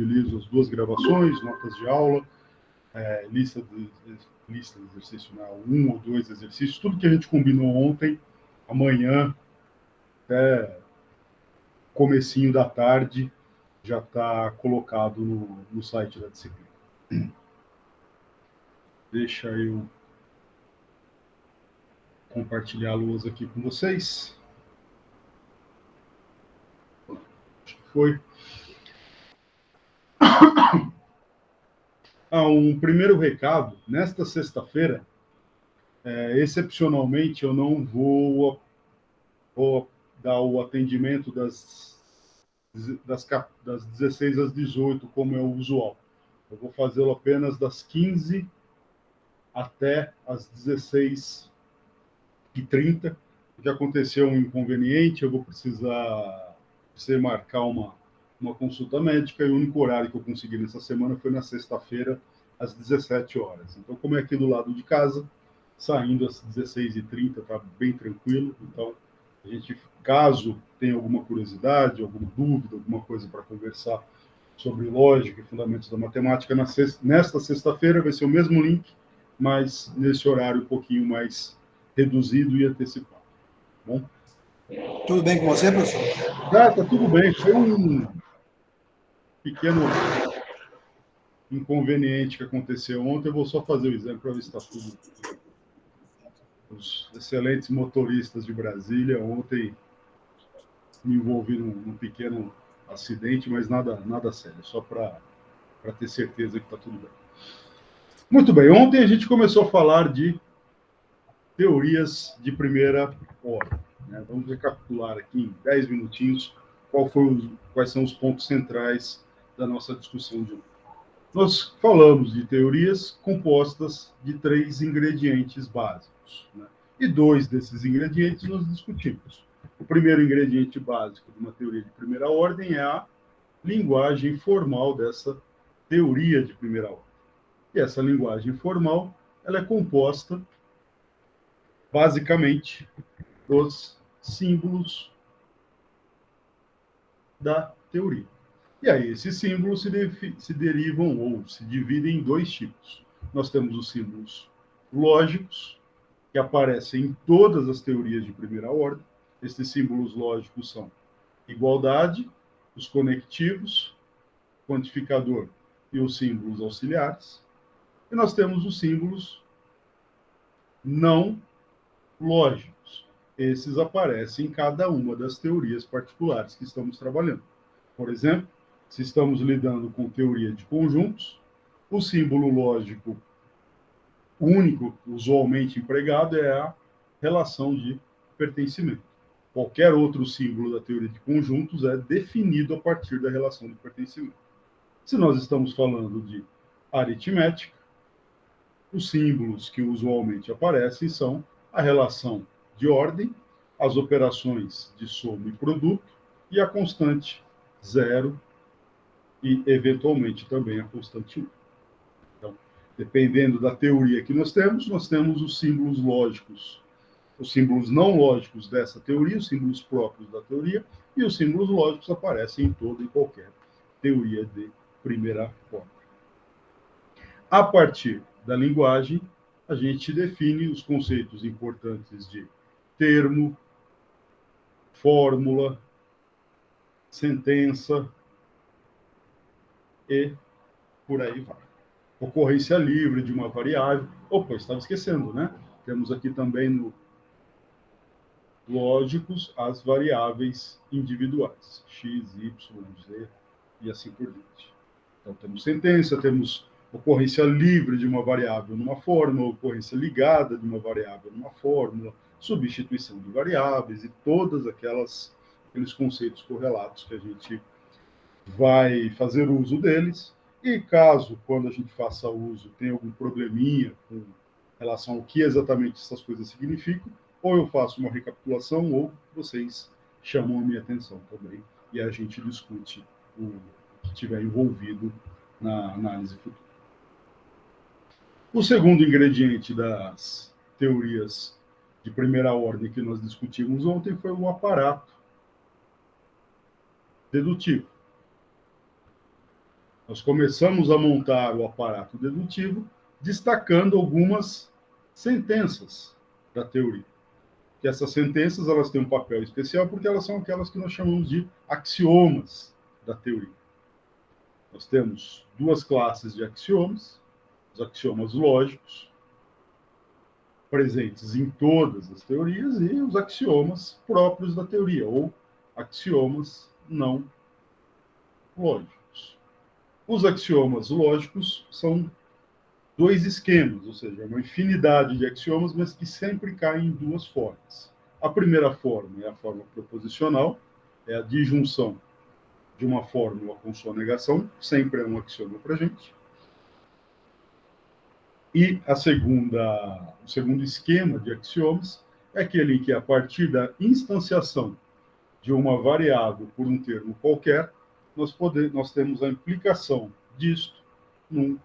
disponibilizo as 2 gravações, notas de aula, lista de exercício, né? 1 ou 2 exercícios, tudo que a gente combinou ontem, amanhã, até comecinho da tarde, já está colocado no site da disciplina. Deixa eu compartilhar a lousa aqui com vocês. Acho que foi. Um primeiro recado. Nesta sexta-feira, excepcionalmente, eu não vou dar o atendimento das 16 às 18, como é o usual. Eu vou fazê-lo apenas das 15 até as 16h30. Que aconteceu um inconveniente, eu vou precisar marcar uma consulta médica, e o único horário que eu consegui nessa semana foi na sexta-feira, às 17 horas. Então, como é aqui do lado de casa, saindo às 16h30, está bem tranquilo. Então, a gente, caso tenha alguma curiosidade, alguma dúvida, alguma coisa para conversar sobre lógica e fundamentos da matemática, nesta sexta-feira vai ser o mesmo link, mas nesse horário um pouquinho mais reduzido e antecipado. Bom? Tudo bem com você, professor? Tá tudo bem. Foi um pequeno inconveniente que aconteceu ontem. Eu vou só fazer o exame para ver se está tudo. Os excelentes motoristas de Brasília ontem me envolvi num pequeno acidente, mas nada sério, só para ter certeza que está tudo bem. Muito bem, ontem a gente começou a falar de teorias de primeira ordem. Né? Vamos recapitular aqui em 10 minutinhos quais são os pontos centrais da nossa discussão de hoje. Nós falamos de teorias compostas de 3 ingredientes básicos, né? E 2 desses ingredientes nós discutimos. O primeiro ingrediente básico de uma teoria de primeira ordem é a linguagem formal dessa teoria de primeira ordem. E essa linguagem formal, ela é composta basicamente dos símbolos da teoria. E aí, esses símbolos se derivam ou se dividem em 2 tipos. Nós temos os símbolos lógicos, que aparecem em todas as teorias de primeira ordem. Esses símbolos lógicos são igualdade, os conectivos, quantificador e os símbolos auxiliares. E nós temos os símbolos não lógicos. Esses aparecem em cada uma das teorias particulares que estamos trabalhando. Por exemplo, se estamos lidando com teoria de conjuntos, o símbolo lógico único, usualmente empregado, é a relação de pertencimento. Qualquer outro símbolo da teoria de conjuntos é definido a partir da relação de pertencimento. Se nós estamos falando de aritmética, os símbolos que usualmente aparecem são a relação de ordem, as operações de soma e produto e a constante zero e, eventualmente, também a constante 1. Então, dependendo da teoria que nós temos os símbolos lógicos, os símbolos não lógicos dessa teoria, os símbolos próprios da teoria, e os símbolos lógicos aparecem em toda e qualquer teoria de primeira ordem. A partir da linguagem, a gente define os conceitos importantes de termo, fórmula, sentença e por aí vai. Ocorrência livre de uma variável. Opa, estava esquecendo, né? Temos aqui também no lógicos as variáveis individuais, x, y, z e assim por diante. Então, temos sentença, temos ocorrência livre de uma variável numa fórmula, ocorrência ligada de uma variável numa fórmula, substituição de variáveis e todas aqueles conceitos correlatos que a gente vai fazer uso deles. E caso, quando a gente faça uso, tenha algum probleminha com relação ao que exatamente essas coisas significam, ou eu faço uma recapitulação, ou vocês chamam a minha atenção também, e a gente discute o que tiver envolvido na análise futura. O segundo ingrediente das teorias de primeira ordem que nós discutimos ontem foi o aparato dedutivo. Nós começamos a montar o aparato dedutivo destacando algumas sentenças da teoria. Que essas sentenças elas têm um papel especial porque elas são aquelas que nós chamamos de axiomas da teoria. Nós temos duas classes de axiomas, os axiomas lógicos, presentes em todas as teorias, e os axiomas próprios da teoria, ou axiomas não lógicos. Os axiomas lógicos são dois esquemas, ou seja, uma infinidade de axiomas, mas que sempre caem em duas formas. A primeira forma é a forma proposicional, é a disjunção de uma fórmula com sua negação, sempre é um axioma para a gente. E o segundo esquema de axiomas é aquele em que, a partir da instanciação de uma variável por um termo qualquer, nós temos a implicação disto num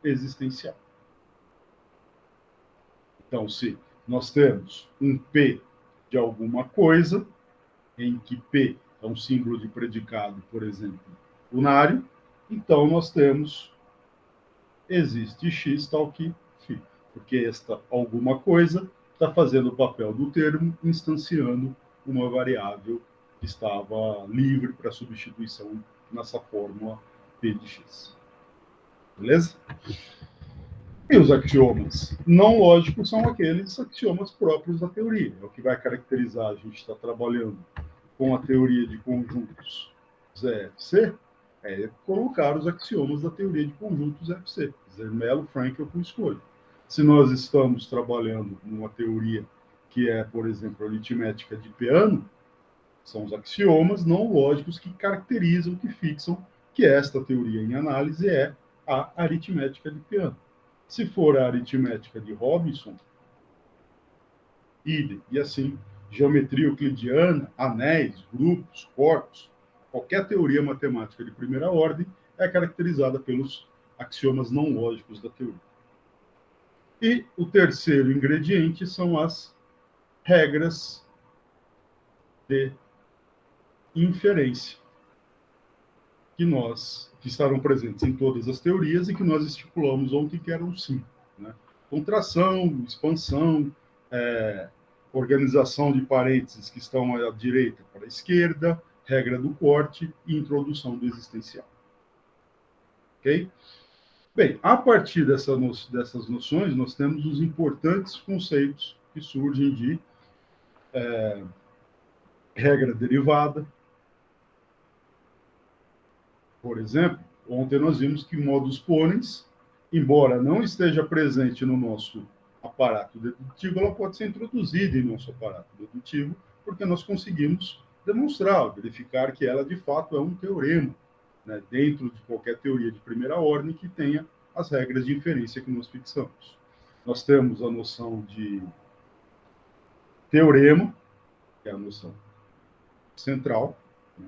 existencial. Então, se nós temos um P de alguma coisa, em que P é um símbolo de predicado, por exemplo, unário, então nós temos existe X tal que φ, porque esta alguma coisa está fazendo o papel do termo, instanciando uma variável que estava livre para substituição nessa fórmula P de X. Beleza? E os axiomas não lógicos são aqueles axiomas próprios da teoria. É o que vai caracterizar, a gente está trabalhando com a teoria de conjuntos ZFC, é colocar os axiomas da teoria de conjuntos ZFC, Zermelo, Frankel com escolha. Se nós estamos trabalhando numa teoria que é, por exemplo, aritmética de Peano, são os axiomas não lógicos que caracterizam, que fixam que esta teoria em análise é a aritmética de Peano. Se for a aritmética de Robinson, idem, e assim, geometria euclidiana, anéis, grupos, corpos, qualquer teoria matemática de primeira ordem é caracterizada pelos axiomas não lógicos da teoria. E o terceiro ingrediente são as regras de inferência, que estarão presentes em todas as teorias e que nós estipulamos ontem, que eram 5. Né? Contração, expansão, organização de parênteses que estão à direita para a esquerda, regra do corte e introdução do existencial. Ok? Bem, a partir dessas noções, nós temos os importantes conceitos que surgem de regra derivada. Por exemplo, ontem nós vimos que modus ponens, embora não esteja presente no nosso aparato dedutivo, ela pode ser introduzida em nosso aparato dedutivo, porque nós conseguimos demonstrar, verificar que ela de fato é um teorema, né, dentro de qualquer teoria de primeira ordem que tenha as regras de inferência que nós fixamos. Nós temos a noção de teorema, que é a noção central, né?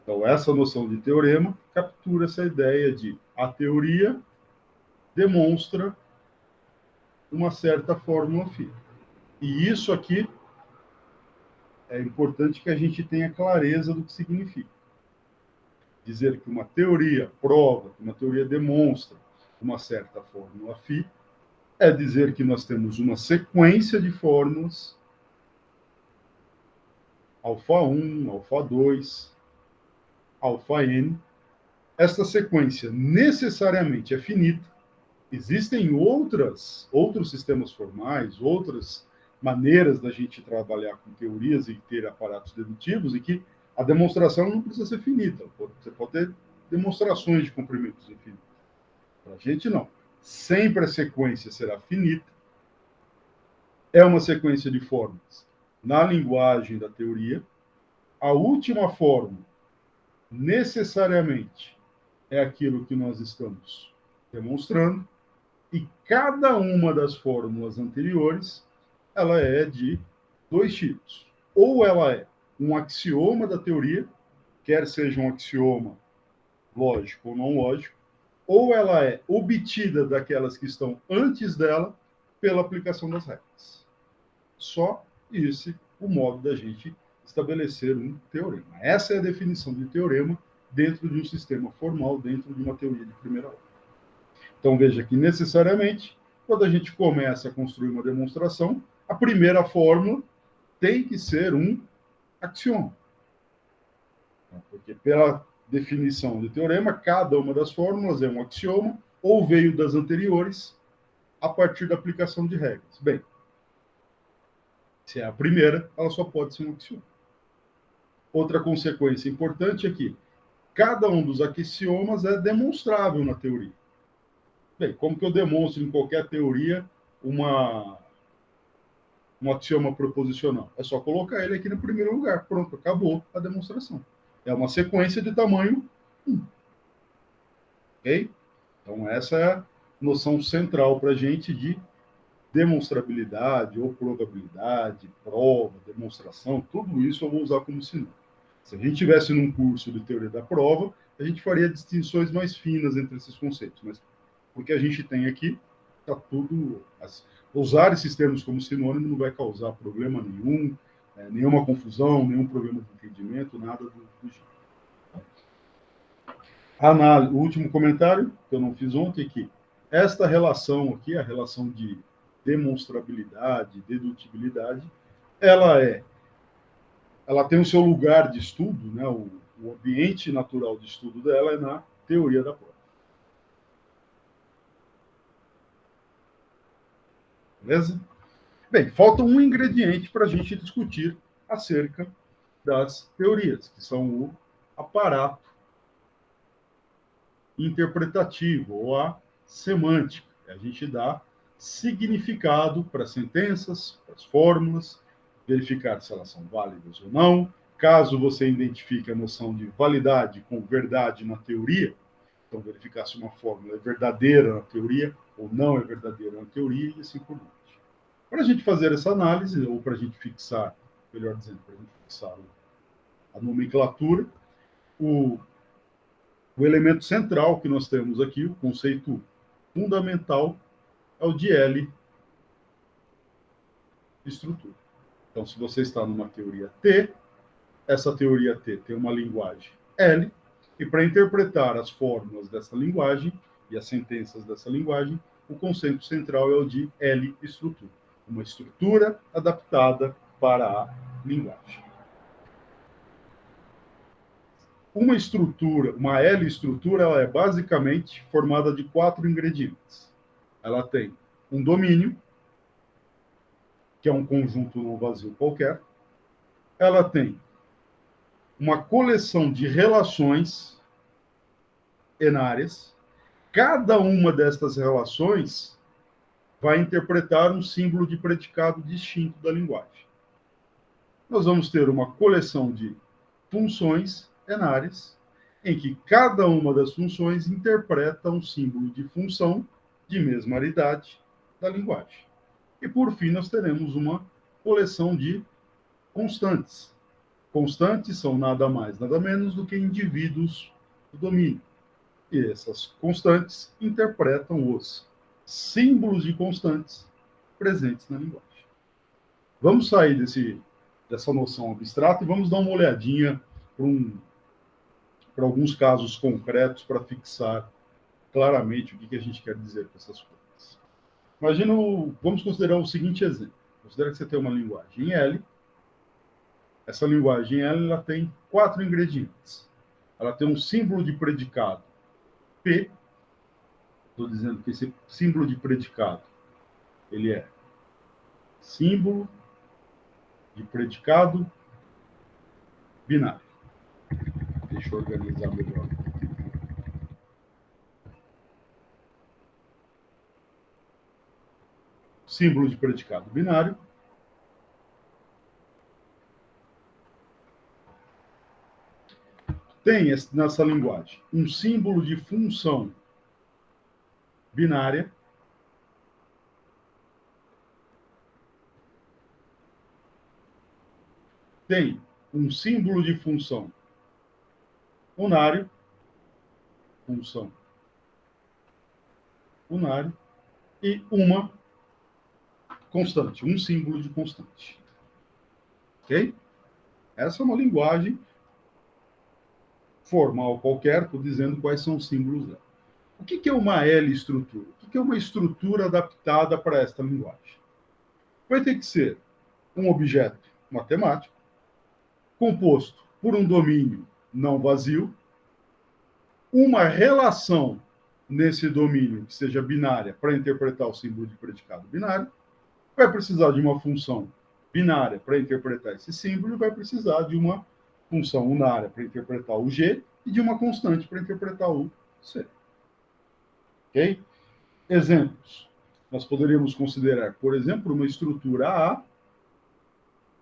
Então, essa noção de teorema captura essa ideia de a teoria demonstra uma certa fórmula φ. E isso aqui é importante que a gente tenha clareza do que significa. Dizer que uma teoria prova, que uma teoria demonstra uma certa fórmula φ, é dizer que nós temos uma sequência de fórmulas alfa1, alfa2, alfa-n. Esta sequência necessariamente é finita. Existem outros sistemas formais, outras maneiras da gente trabalhar com teorias e ter aparatos dedutivos e que a demonstração não precisa ser finita. Você pode ter demonstrações de comprimentos infinitos. Para a gente, não. Sempre a sequência será finita. É uma sequência de fórmulas na linguagem da teoria. A última fórmula, necessariamente, é aquilo que nós estamos demonstrando. E cada uma das fórmulas anteriores, ela é de dois tipos. Ou ela é um axioma da teoria, quer seja um axioma lógico ou não lógico, ou ela é obtida daquelas que estão antes dela pela aplicação das regras. Só esse o modo da gente estabelecer um teorema. Essa é a definição de teorema dentro de um sistema formal, dentro de uma teoria de primeira ordem. Então, veja que, necessariamente, quando a gente começa a construir uma demonstração, a primeira fórmula tem que ser um axioma. Porque, pela definição de teorema, cada uma das fórmulas é um axioma ou veio das anteriores a partir da aplicação de regras. Bem, se é a primeira, ela só pode ser um axioma. Outra consequência importante é que cada um dos axiomas é demonstrável na teoria. Bem, como que eu demonstro em qualquer teoria um axioma proposicional? É só colocar ele aqui no primeiro lugar. Pronto, acabou a demonstração. É uma sequência de tamanho 1. Ok? Então, essa é a noção central para a gente de demonstrabilidade ou probabilidade, prova, demonstração, tudo isso eu vou usar como sinônimo. Se a gente tivesse num curso de teoria da prova, a gente faria distinções mais finas entre esses conceitos, mas porque a gente tem aqui, está tudo... Usar esses termos como sinônimo não vai causar problema nenhum, nenhuma confusão, nenhum problema de entendimento, nada do tipo. O último comentário, que eu não fiz ontem, é que esta relação aqui, a relação de demonstrabilidade, dedutibilidade, ela tem o seu lugar de estudo, né? O ambiente natural de estudo dela é na teoria da prova. Beleza? Bem, falta um ingrediente para a gente discutir acerca das teorias, que são o aparato interpretativo ou a semântica. A gente dá significado para as sentenças, para as fórmulas, verificar se elas são válidas ou não. Caso você identifique a noção de validade com verdade na teoria, então verificar se uma fórmula é verdadeira na teoria ou não é verdadeira na teoria e assim por diante. Para a gente fazer essa análise, ou para a gente fixar, melhor dizendo, para a gente fixar a nomenclatura, o elemento central que nós temos aqui, o conceito fundamental, é o de L estrutura. Então, se você está numa teoria T, essa teoria T tem uma linguagem L, e para interpretar as fórmulas dessa linguagem e as sentenças dessa linguagem, o conceito central é o de L estrutura, uma estrutura adaptada para a linguagem. Uma estrutura, uma L estrutura, ela é basicamente formada de 4 ingredientes. Ela tem um domínio, que é um conjunto não vazio qualquer. Ela tem uma coleção de relações enárias. Cada uma destas relações vai interpretar um símbolo de predicado distinto da linguagem. Nós vamos ter uma coleção de funções enárias, em que cada uma das funções interpreta um símbolo de função de mesmaridade da linguagem. E, por fim, nós teremos uma coleção de constantes. Constantes são nada mais, nada menos do que indivíduos do domínio. E essas constantes interpretam os símbolos de constantes presentes na linguagem. Vamos sair dessa noção abstrata e vamos dar uma olhadinha para alguns casos concretos para fixar claramente o que a gente quer dizer com essas coisas. Vamos considerar o seguinte exemplo. Considera que você tem uma linguagem L. Essa linguagem L ela tem 4 ingredientes. Ela tem um símbolo de predicado P. Estou dizendo que esse símbolo de predicado ele é símbolo de predicado binário. Deixa eu organizar melhor. Símbolo de predicado binário. Tem nessa linguagem um símbolo de função binária. Tem um símbolo de função unário. Função unário. E uma constante, um símbolo de constante. Ok? Essa é uma linguagem formal qualquer, estou dizendo quais são os símbolos dela. O que é uma L-estrutura? O que é uma estrutura adaptada para esta linguagem? Vai ter que ser um objeto matemático, composto por um domínio não vazio, uma relação nesse domínio que seja binária para interpretar o símbolo de predicado binário, vai precisar de uma função binária para interpretar esse símbolo e vai precisar de uma função unária para interpretar o G e de uma constante para interpretar o C. Ok? Exemplos. Nós poderíamos considerar, por exemplo, uma estrutura A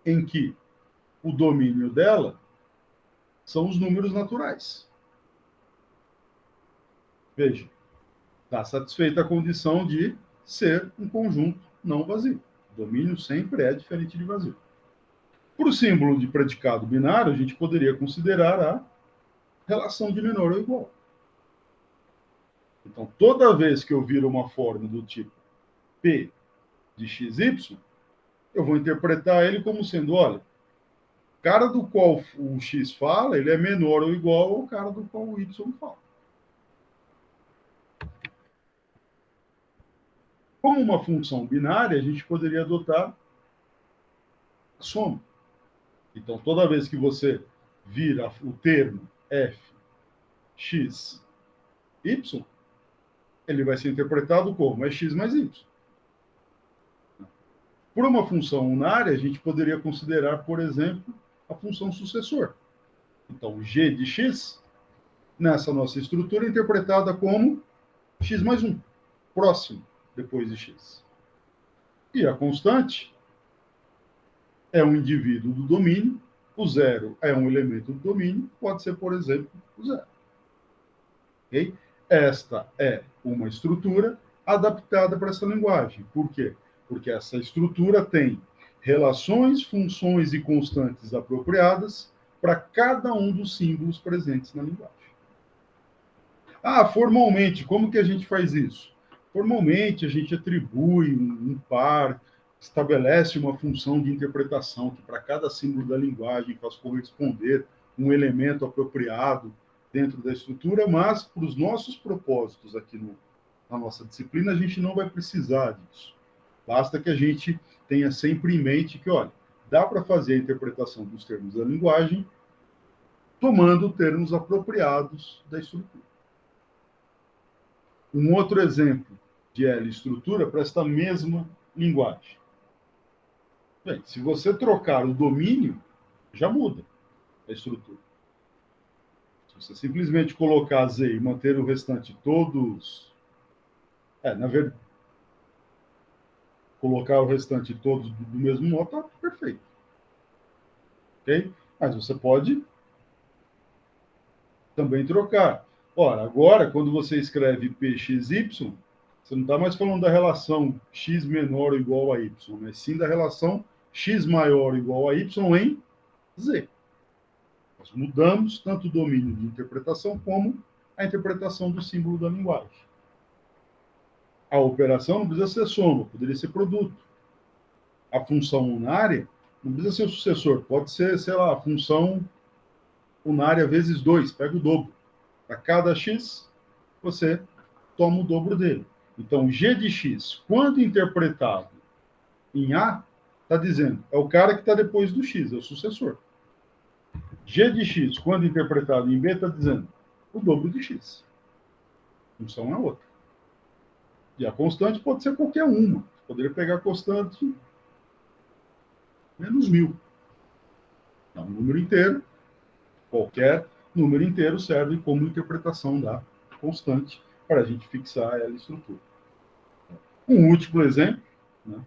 em que o domínio dela são os números naturais. Veja, está satisfeita a condição de ser um conjunto não vazio. O domínio sempre é diferente de vazio. Para o símbolo de predicado binário, a gente poderia considerar a relação de menor ou igual. Então, toda vez que eu viro uma forma do tipo P de XY, eu vou interpretar ele como sendo, olha, o cara do qual o X fala, ele é menor ou igual ao cara do qual o Y fala. Como uma função binária, a gente poderia adotar a soma. Então, toda vez que você vira o termo f, x, y, ele vai ser interpretado como é x mais y. Por uma função unária, a gente poderia considerar, por exemplo, a função sucessor. Então, g de x, nessa nossa estrutura, é interpretada como x mais 1, próximo depois de x. E a constante é um indivíduo do domínio, o zero é um elemento do domínio, pode ser, por exemplo, o zero. Okay? Esta é uma estrutura adaptada para essa linguagem. Por quê? Porque essa estrutura tem relações, funções e constantes apropriadas para cada um dos símbolos presentes na linguagem. Ah, formalmente, como que a gente faz isso? Formalmente, a gente atribui um par, estabelece uma função de interpretação que para cada símbolo da linguagem faz corresponder um elemento apropriado dentro da estrutura, mas para os nossos propósitos aqui na nossa disciplina, a gente não vai precisar disso. Basta que a gente tenha sempre em mente que, olha, dá para fazer a interpretação dos termos da linguagem tomando termos apropriados da estrutura. Um outro exemplo de L-estrutura para esta mesma linguagem. Bem, se você trocar o domínio, já muda a estrutura. Se você simplesmente colocar Z e manter o restante todos... na verdade, colocar o restante todos do mesmo modo, está perfeito. Ok? Mas você pode também trocar. Ora, agora, quando você escreve PXY, você não está mais falando da relação x menor ou igual a y, mas sim da relação x maior ou igual a y em z. Nós mudamos tanto o domínio de interpretação como a interpretação do símbolo da linguagem. A operação não precisa ser soma, poderia ser produto. A função unária não precisa ser o sucessor, pode ser, sei lá, a função unária vezes 2, pega o dobro. Para cada x, você toma o dobro dele. Então, g de x, quando interpretado em A, está dizendo, é o cara que está depois do x, é o sucessor. G de x, quando interpretado em B, está dizendo o dobro de x. A função é outra. E a constante pode ser qualquer uma. Você poderia pegar a constante menos 1000. É um número inteiro. Qualquer número inteiro serve como interpretação da constante para a gente fixar ela em estrutura. Um último exemplo, né?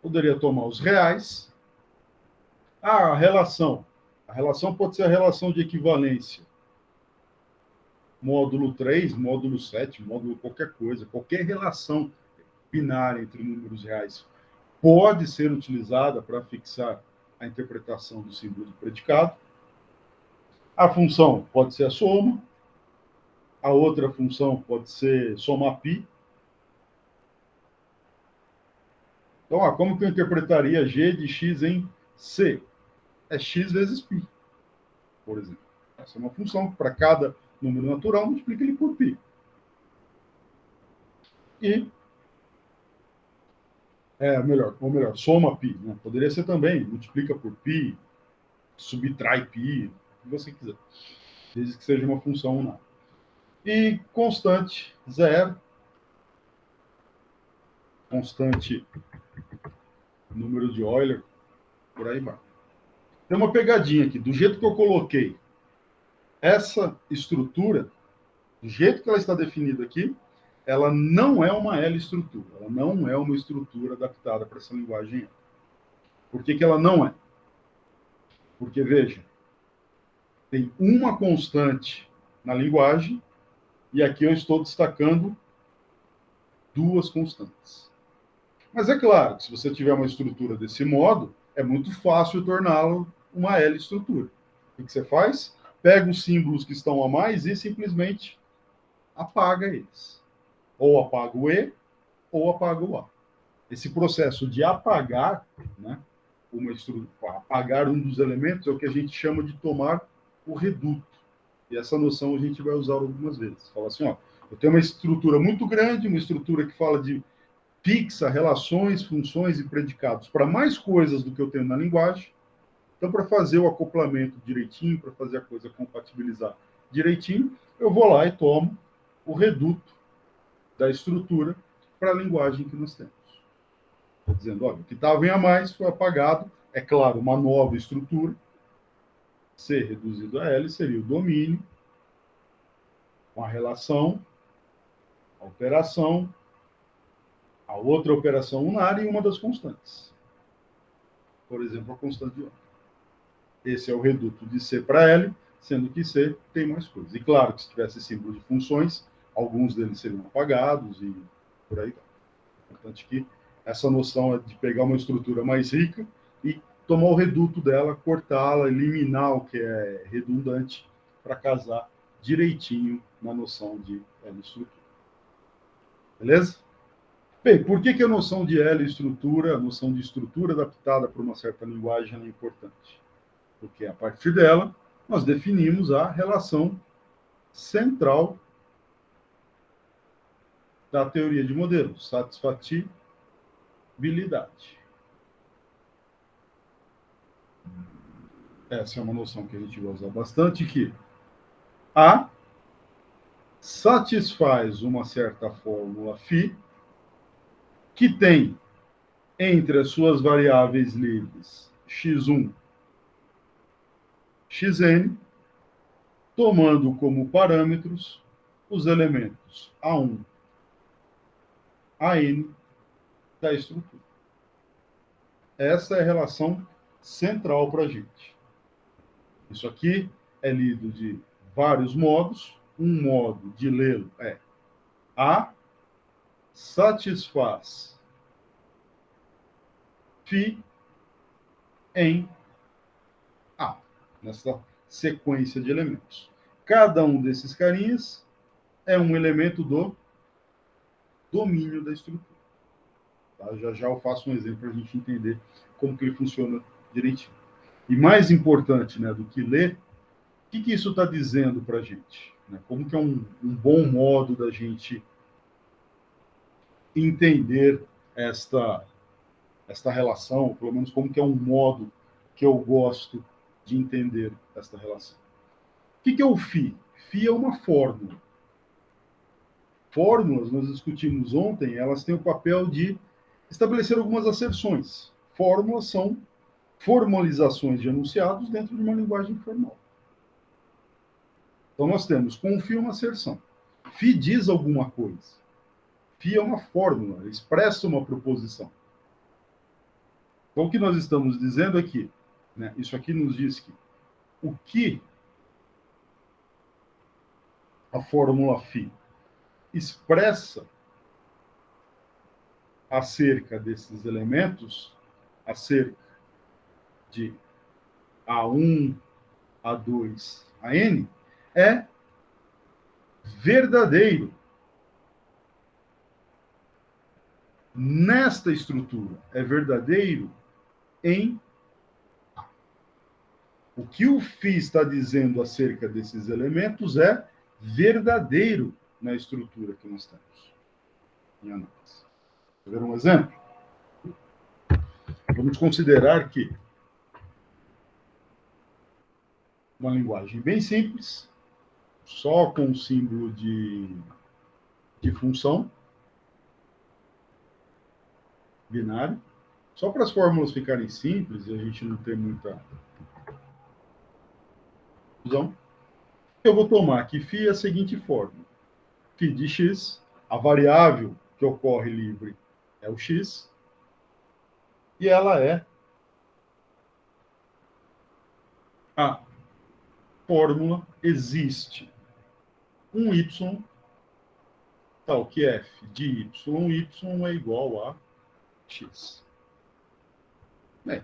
Poderia tomar os reais. A relação. A relação pode ser a relação de equivalência. Módulo 3, módulo 7, módulo qualquer coisa. Qualquer relação binária entre números reais pode ser utilizada para fixar a interpretação do símbolo do predicado. A função pode ser a soma. A outra função pode ser somar π. Então, como que eu interpretaria g de x em c? é x vezes π, por exemplo. Essa é uma função que, para cada número natural, multiplica ele por π. E, ou melhor, soma π. Né? Poderia ser também, multiplica por π, subtrai π, o que você quiser, desde que seja uma função unária. E constante zero, constante número de Euler, por aí vai. Tem uma pegadinha aqui. Do jeito que eu coloquei essa estrutura, do jeito que ela está definida aqui, ela não é uma L-estrutura. Ela não é uma estrutura adaptada para essa linguagem. Por que ela não é? Porque, veja, tem uma constante na linguagem e aqui eu estou destacando duas constantes. Mas é claro que se você tiver uma estrutura desse modo, é muito fácil torná-lo uma L-estrutura. O que você faz? Pega os símbolos que estão a mais e simplesmente apaga eles. Ou apaga o E, ou apaga o A. Esse processo de apagar, né, apagar um dos elementos, é o que a gente chama de tomar o reduto. E essa noção a gente vai usar algumas vezes. Fala assim, ó, eu tenho uma estrutura muito grande, uma estrutura que fala de fixa relações, funções e predicados para mais coisas do que eu tenho na linguagem. Então, para fazer o acoplamento direitinho, para fazer a coisa compatibilizar direitinho, eu vou lá e tomo o reduto da estrutura para a linguagem que nós temos. Estou dizendo, olha, o que estava em a mais foi apagado. É claro, uma nova estrutura, C reduzido a L, seria o domínio, com a relação, a operação, a outra operação unária e uma das constantes. Por exemplo, a constante de Euler. Esse é o reduto de C para L, sendo que C tem mais coisas. E claro que se tivesse símbolo de funções, alguns deles seriam apagados e por aí vai. Importante que essa noção é de pegar uma estrutura mais rica e tomar o reduto dela, cortá-la, eliminar o que é redundante para casar direitinho na noção de L-estrutura. Beleza? Bem, por que a noção de L-estrutura, a noção de estrutura adaptada para uma certa linguagem é importante? Porque a partir dela, nós definimos a relação central da teoria de modelos, satisfatibilidade. Essa é uma noção que a gente vai usar bastante, que A satisfaz uma certa fórmula φ, que tem entre as suas variáveis livres x1, xn, tomando como parâmetros os elementos A1, AN da estrutura. Essa é a relação central para a gente. Isso aqui é lido de vários modos. Um modo de lê-lo é A satisfaz φ em A, nessa sequência de elementos. Cada um desses carinhas é um elemento do domínio da estrutura. Tá? Já já eu faço um exemplo para a gente entender como que ele funciona direitinho. E mais importante, né, do que ler, o que isso está dizendo para a gente? Né? Como que é um bom modo da gente entender esta relação, pelo menos como que é um modo que eu gosto de entender esta relação. O que é o φ? Φ é uma fórmula. Fórmulas, nós discutimos ontem, elas têm o papel de estabelecer algumas asserções. Fórmulas são formalizações de enunciados dentro de uma linguagem formal. Então, nós temos com o φ uma asserção. Φ diz alguma coisa. Φ é uma fórmula, expressa uma proposição. Então, o que nós estamos dizendo aqui, né, isso aqui nos diz que o que a fórmula φ expressa acerca desses elementos, acerca de A1, A2, AN, é verdadeiro nesta estrutura, é verdadeiro em A. O que o φ está dizendo acerca desses elementos é verdadeiro na estrutura que nós temos em análise. Quer ver um exemplo? Vamos considerar que uma linguagem bem simples, só com o símbolo de função binário, só para as fórmulas ficarem simples e a gente não ter muita confusão, eu vou tomar aqui φ a seguinte fórmula. φ de x, a variável que ocorre livre é o x, e ela é a fórmula existe um y, tal que f de y é igual a x. Bem,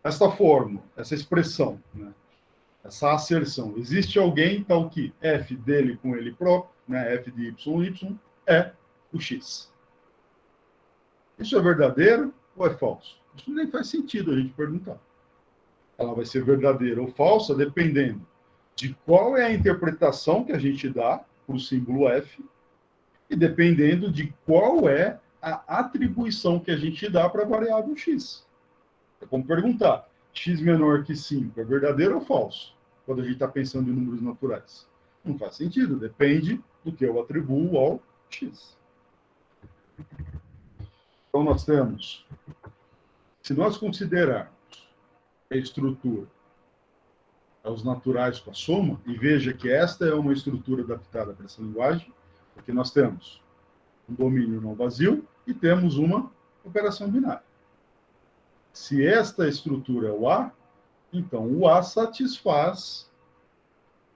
esta fórmula, essa expressão, né, essa asserção, existe alguém tal que f dele com ele próprio, né, f de y é o x. Isso é verdadeiro ou é falso? Isso nem faz sentido a gente perguntar. Ela vai ser verdadeira ou falsa dependendo de qual é a interpretação que a gente dá para o símbolo f e dependendo de qual é a atribuição que a gente dá para a variável x. É como perguntar, x menor que 5 é verdadeiro ou falso? Quando a gente está pensando em números naturais. Não faz sentido, depende do que eu atribuo ao x. Então, nós temos, se nós considerarmos a estrutura aos naturais com a soma, e veja que esta é uma estrutura adaptada para essa linguagem, porque nós temos um domínio não vazio e temos uma operação binária. Se esta estrutura é o A, então o A satisfaz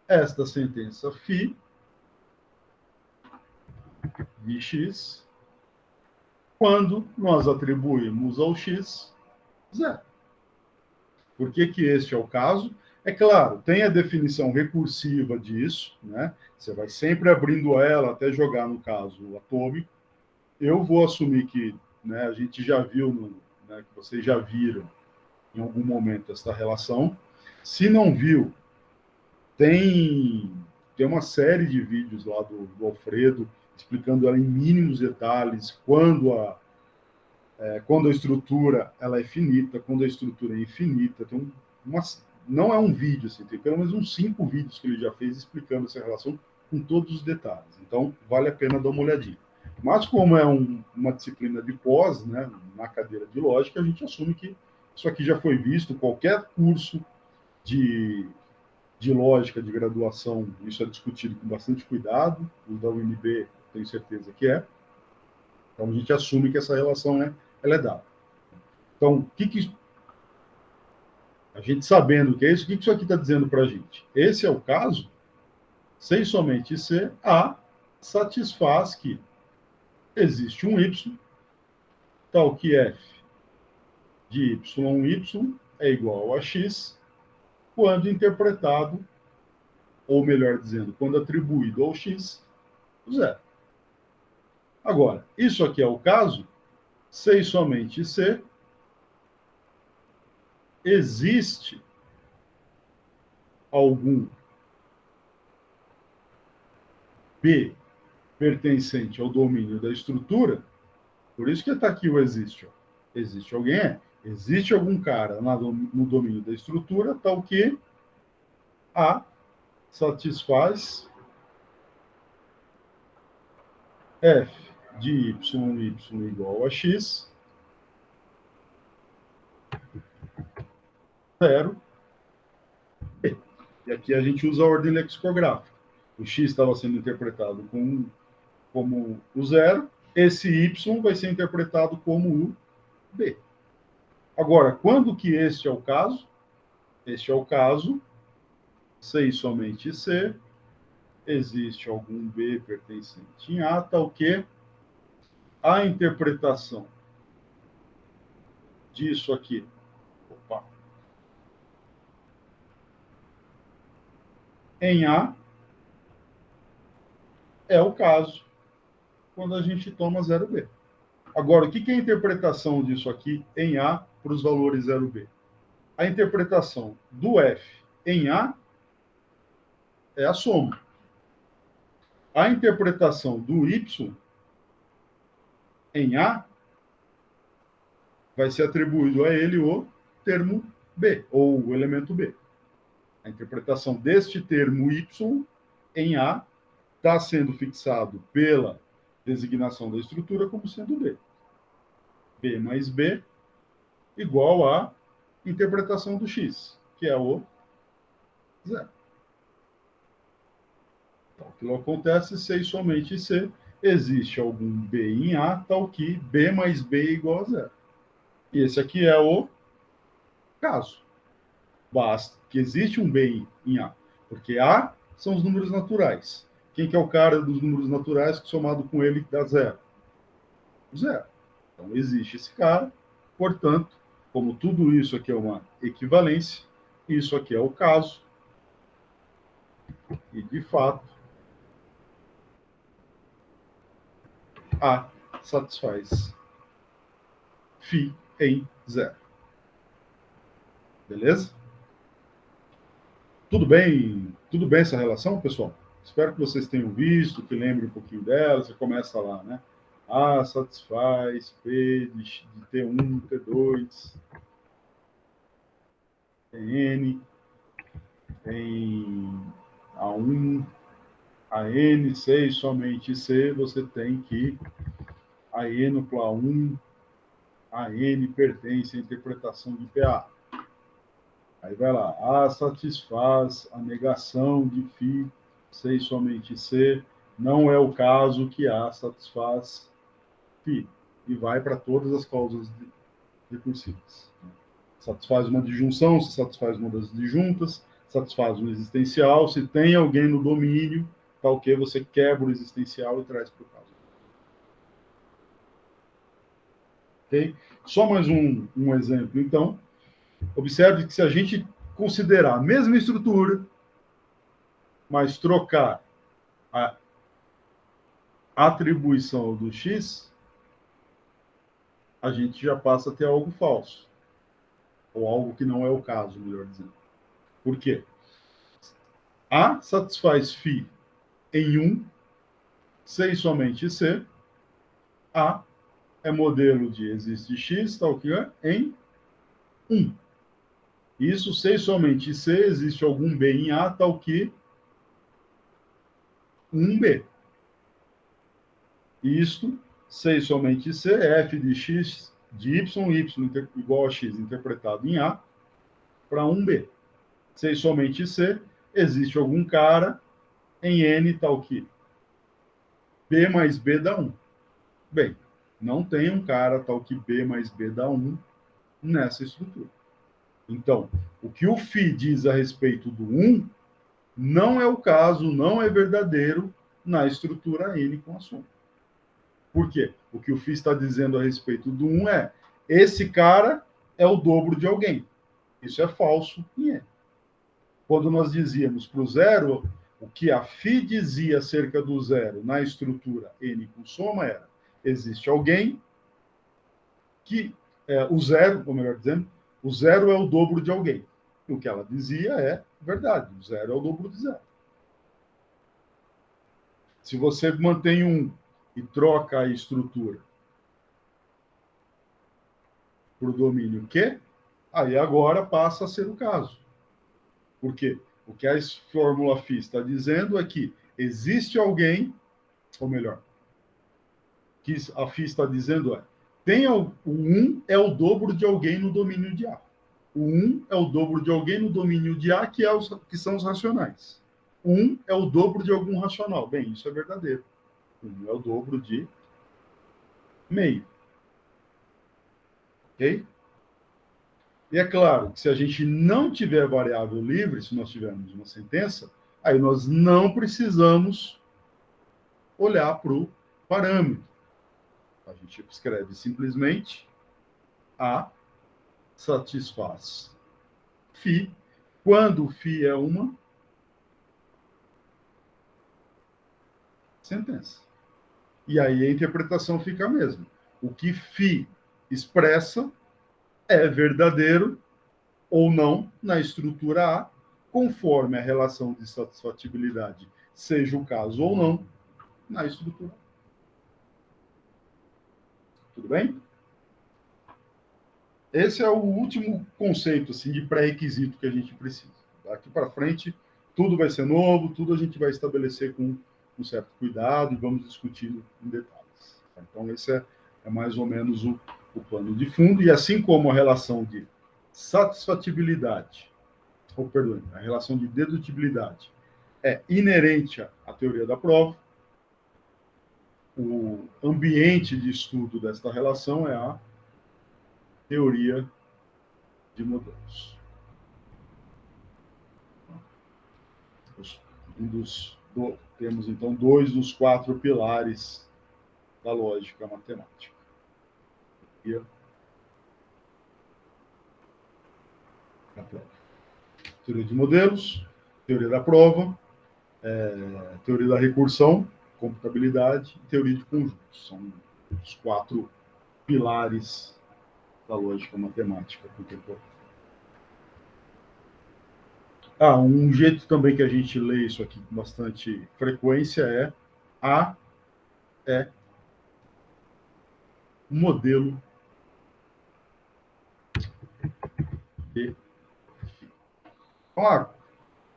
esta sentença φ de x quando nós atribuímos ao x zero. Por que que este é o caso? É claro, tem a definição recursiva disso, né? Você vai sempre abrindo ela até jogar no caso atômico. Eu vou assumir que, né, a gente já viu, né, que vocês já viram em algum momento essa relação. Se não viu, tem uma série de vídeos lá do Alfredo explicando ela em mínimos detalhes, quando a estrutura ela é finita, quando a estrutura é infinita. Tem não é um vídeo, assim, tem pelo menos uns 5 vídeos que ele já fez explicando essa relação com todos os detalhes. Então, vale a pena dar uma olhadinha. Mas, como é uma disciplina de pós, né, na cadeira de lógica, a gente assume que isso aqui já foi visto, qualquer curso de lógica de graduação, isso é discutido com bastante cuidado, o da UNB tenho certeza que é. Então, a gente assume que essa relação ela é dada. Então, a gente sabendo que é isso, o que isso aqui está dizendo para a gente? Esse é o caso, sem somente ser A, satisfaz que existe um Y, tal que f de y é igual a x, quando interpretado, ou melhor dizendo, quando atribuído ao x, zero. Agora, isso aqui é o caso, se e somente se existe algum B pertencente ao domínio da estrutura, por isso que está aqui o existe. Ó. Existe alguém? Existe algum cara no domínio da estrutura, tal que A satisfaz f de y igual a x, zero. E aqui a gente usa a ordem lexicográfica. O x estava sendo interpretado como o zero, esse y vai ser interpretado como o b. Agora, quando que este é o caso? Este é o caso, se e somente se existe algum b pertencente em A, tal que a interpretação disso aqui, em A é o caso quando a gente toma 0b. Agora, o que é a interpretação disso aqui em A para os valores 0b? A interpretação do F em A é a soma. A interpretação do Y em A vai ser atribuído a ele o termo B, ou o elemento B. A interpretação deste termo Y em A está sendo fixado pela designação da estrutura como sendo B. B mais B igual à interpretação do X, que é o zero. Então, aquilo acontece se e somente se existe algum B em A, tal que B mais B é igual a zero. E esse aqui é o caso. Basta que existe um B em A, porque A são os números naturais. Quem que é o cara dos números naturais que somado com ele dá zero? Zero. Então, existe esse cara, portanto, como tudo isso aqui é uma equivalência, isso aqui é o caso, e, de fato, A satisfaz φ em zero. Beleza? Tudo bem? Tudo bem essa relação, pessoal? Espero que vocês tenham visto, que lembrem um pouquinho dela. Você começa lá, né? A satisfaz P de T1, T2, Tn, em A1, AN, C e somente C, você tem que AN no A1, AN pertence à interpretação de PA. Aí vai lá, A satisfaz a negação de φ, C e somente C, não é o caso que A satisfaz φ. E vai para todas as causas recursivas. Satisfaz uma disjunção, se satisfaz uma das disjuntas, satisfaz um existencial, se tem alguém no domínio, tal que você quebra o existencial e traz para o caso. Ok? Só mais um exemplo, então. Observe que se a gente considerar a mesma estrutura, mas trocar a atribuição do X, a gente já passa a ter algo falso. Ou algo que não é o caso, melhor dizendo. Por quê? A satisfaz φ em 1, C e somente C. A é modelo de existe X, tal que é, em 1. Isso, C e somente C, existe algum B em A, tal que 1B. Isto, C e somente C, F de X de Y igual a X interpretado em A, para 1B. C e somente C, existe algum cara em N, tal que B mais B dá 1. Bem, não tem um cara tal que B mais B dá 1 nessa estrutura. Então, o que o φ diz a respeito do 1 não é o caso, não é verdadeiro na estrutura N com a soma. Por quê? O que o φ está dizendo a respeito do 1 é esse cara é o dobro de alguém. Isso é falso em N. Quando nós dizíamos para o zero, o que a φ dizia acerca do zero na estrutura N com soma era existe alguém que o zero, ou melhor dizendo, o zero é o dobro de alguém. O que ela dizia é verdade, o zero é o dobro de zero. Se você mantém 1 e troca a estrutura para o domínio Q, aí agora passa a ser o caso. Por quê? O que a fórmula φ está dizendo é que existe alguém, ou melhor, que a φ está dizendo é tem o 1 é o dobro de alguém no domínio de A. O 1 é o dobro de alguém no domínio de A, que são os racionais. 1 é o dobro de algum racional. Bem, isso é verdadeiro. 1 é o dobro de meio. Ok? E é claro que se a gente não tiver variável livre, se nós tivermos uma sentença, aí nós não precisamos olhar para o parâmetro. A gente escreve simplesmente A satisfaz φ, quando φ é uma sentença. E aí a interpretação fica a mesma. O que φ expressa é verdadeiro ou não na estrutura A, conforme a relação de satisfatibilidade, seja o caso ou não, na estrutura A. Tudo bem? Esse é o último conceito assim, de pré-requisito que a gente precisa. Daqui para frente, tudo vai ser novo, tudo a gente vai estabelecer com um certo cuidado e vamos discutindo em detalhes. Então, esse é mais ou menos o plano de fundo. E assim como a relação de satisfatibilidade, ou perdão, a relação de dedutibilidade é inerente à teoria da prova, o ambiente de estudo desta relação é a teoria de modelos. Temos, então, 2 dos 4 pilares da lógica matemática. Teoria de modelos, teoria da prova, teoria da recursão, computabilidade e teoria de conjuntos. São os 4 pilares da lógica matemática contemporânea. Um jeito também que a gente lê isso aqui com bastante frequência é A é um modelo de... Então,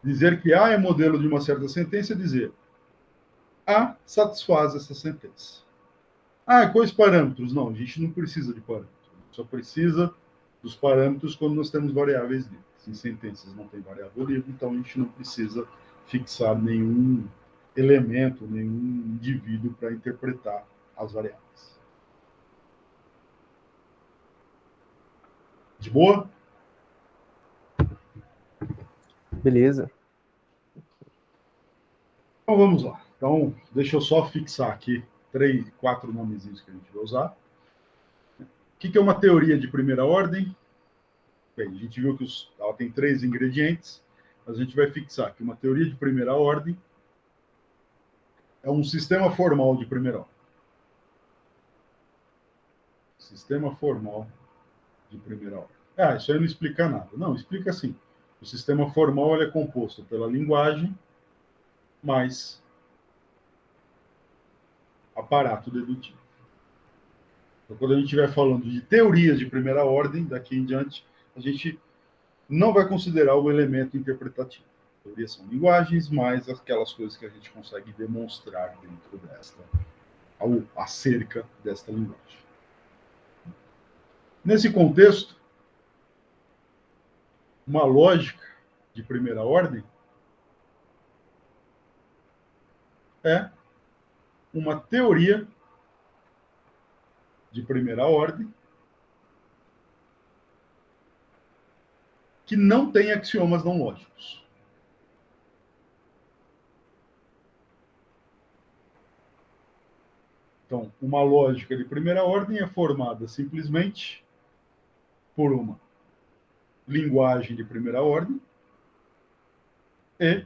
dizer que A é modelo de uma certa sentença é dizer A satisfaz essa sentença. Quais parâmetros? Não, a gente não precisa de parâmetros. Só precisa dos parâmetros quando nós temos variáveis livres. Em sentenças não tem variável livre, então a gente não precisa fixar nenhum elemento, nenhum indivíduo para interpretar as variáveis. De boa? Beleza. Então vamos lá. Então, deixa eu só fixar aqui 3, 4 nomezinhos que a gente vai usar. O que é uma teoria de primeira ordem? Bem, a gente viu que ela tem 3 ingredientes, mas a gente vai fixar que uma teoria de primeira ordem é um sistema formal de primeira ordem. Sistema formal de primeira ordem. Isso aí não explica nada. Não, explica assim. O sistema formal ele é composto pela linguagem mais aparato dedutivo. Então, quando a gente estiver falando de teorias de primeira ordem, daqui em diante, a gente não vai considerar o elemento interpretativo. Teorias são linguagens, mais aquelas coisas que a gente consegue demonstrar dentro desta, acerca desta linguagem. Nesse contexto, uma lógica de primeira ordem é uma teoria de primeira ordem que não tem axiomas não lógicos. Então, uma lógica de primeira ordem é formada simplesmente por uma linguagem de primeira ordem e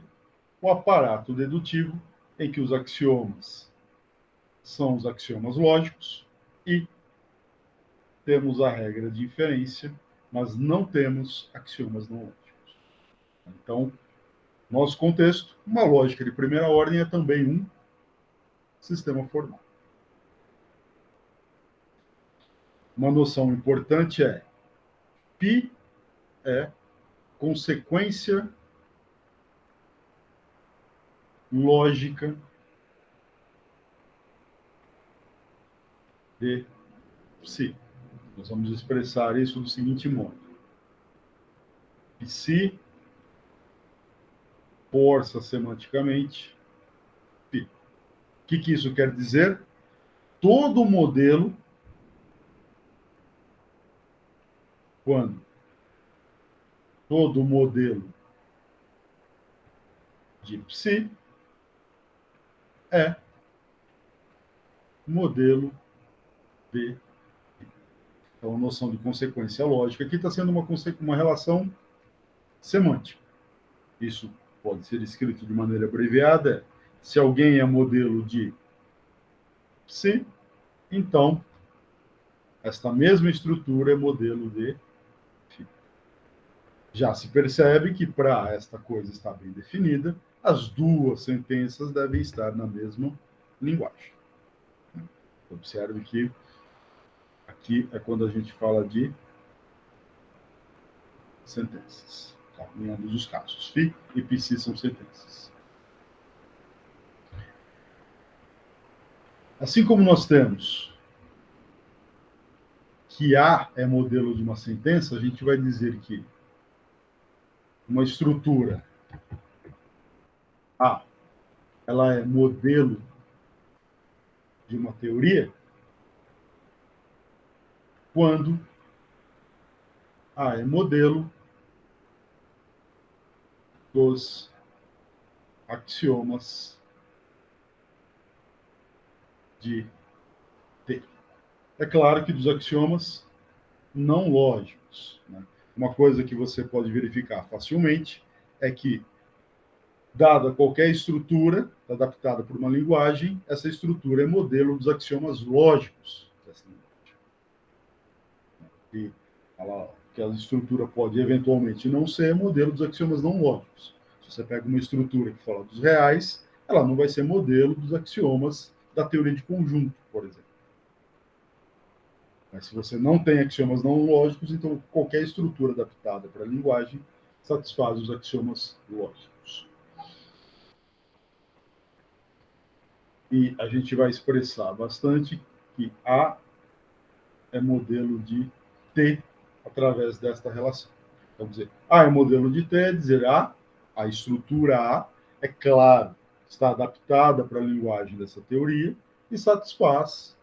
o aparato dedutivo em que os axiomas são os axiomas lógicos e temos a regra de inferência, mas não temos axiomas não lógicos. Então, nosso contexto, uma lógica de primeira ordem é também um sistema formal. Uma noção importante é π é consequência lógica de psi. Nós vamos expressar isso do seguinte modo. Psi força semanticamente π. O que isso quer dizer? Todo modelo, quando todo modelo de psi é modelo de... Então, a noção de consequência lógica aqui está sendo uma relação semântica. Isso pode ser escrito de maneira abreviada. Se alguém é modelo de psi, então esta mesma estrutura é modelo de φ. Já se percebe que, para esta coisa estar bem definida, as duas sentenças devem estar na mesma linguagem. Observe que aqui é quando a gente fala de sentenças. Tá? Em ambos os casos. Fi e psi são sentenças. Assim como nós temos que A é modelo de uma sentença, a gente vai dizer que uma estrutura A, ela é modelo de uma teoria quando A é modelo dos axiomas de T. É claro que dos axiomas não lógicos. Né? Uma coisa que você pode verificar facilmente é que, dada qualquer estrutura adaptada por uma linguagem, essa estrutura é modelo dos axiomas lógicos dessa linguagem. Que a estrutura pode eventualmente não ser modelo dos axiomas não lógicos. Se você pega uma estrutura que fala dos reais, ela não vai ser modelo dos axiomas da teoria de conjunto, por exemplo. Mas se você não tem axiomas não lógicos, então qualquer estrutura adaptada para a linguagem satisfaz os axiomas lógicos. E a gente vai expressar bastante que A é modelo de T através desta relação. Então, dizer A é modelo de T é dizer a estrutura A, é claro, está adaptada para a linguagem dessa teoria e satisfaz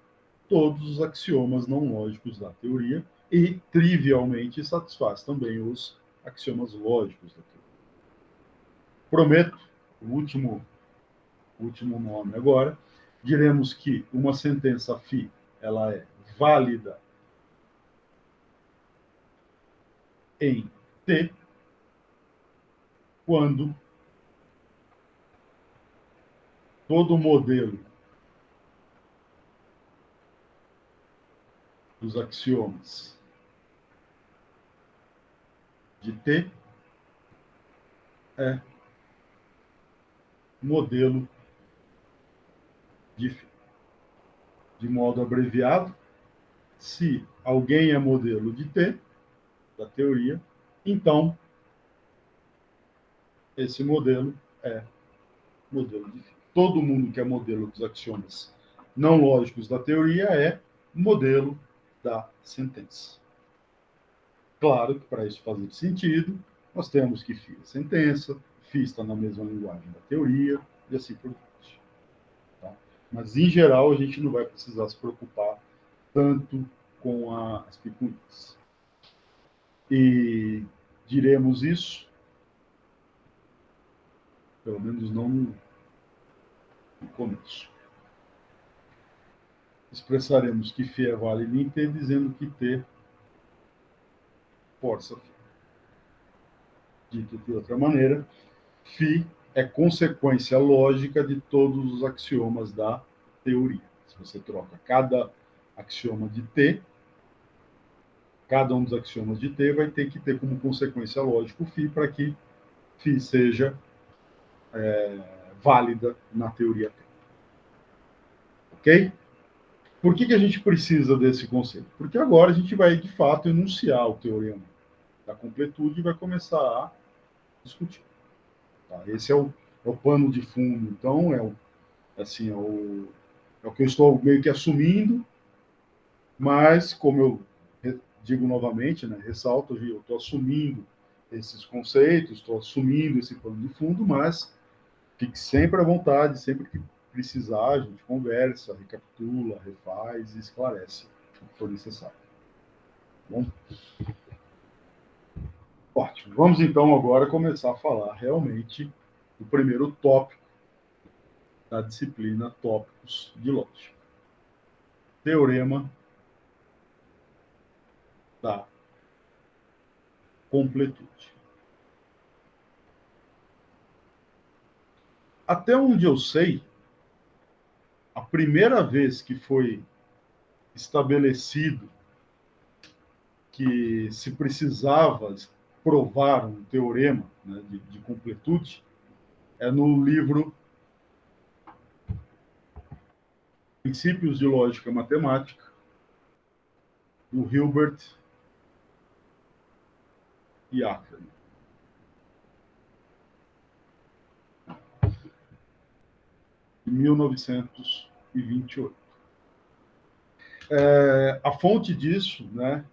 todos os axiomas não lógicos da teoria e, trivialmente, satisfaz também os axiomas lógicos da teoria. Prometo, o último nome agora, diremos que uma sentença φ ela é válida em T quando todo modelo dos axiomas de T é modelo de φ. De modo abreviado, se alguém é modelo de T, da teoria, então esse modelo é modelo de φ. Todo mundo que é modelo dos axiomas não lógicos da teoria é modelo da sentença. Claro que, para isso fazer sentido, nós temos que φ é sentença, φ está na mesma linguagem da teoria, e assim por diante. Tá? Mas, em geral, a gente não vai precisar se preocupar tanto com as picuinhas. E diremos isso, pelo menos não no começo. Expressaremos que φ é válido em T, dizendo que T força φ. Dito de outra maneira, φ é consequência lógica de todos os axiomas da teoria. Se você troca cada axioma de T, cada um dos axiomas de T vai ter que ter como consequência lógica o φ para que φ seja válida na teoria T. Ok? Por que a gente precisa desse conceito? Porque agora a gente vai, de fato, enunciar o teorema da completude e vai começar a discutir. Tá? Esse é o pano de fundo, então, é o que eu estou meio que assumindo, mas, como eu digo novamente, né, ressalto, eu estou assumindo esses conceitos, estou assumindo esse pano de fundo, mas fique sempre à vontade, sempre que precisar, a gente conversa, recapitula, refaz e esclarece o que for necessário. Bom? Ótimo. Vamos então agora começar a falar realmente do primeiro tópico da disciplina Tópicos de Lógica. Teorema da completude. Até onde eu sei, a primeira vez que foi estabelecido que se precisava provar um teorema, né, de completude é no livro Princípios de Lógica Matemática, do Hilbert e Ackermann. Em 1928. A fonte disso, né,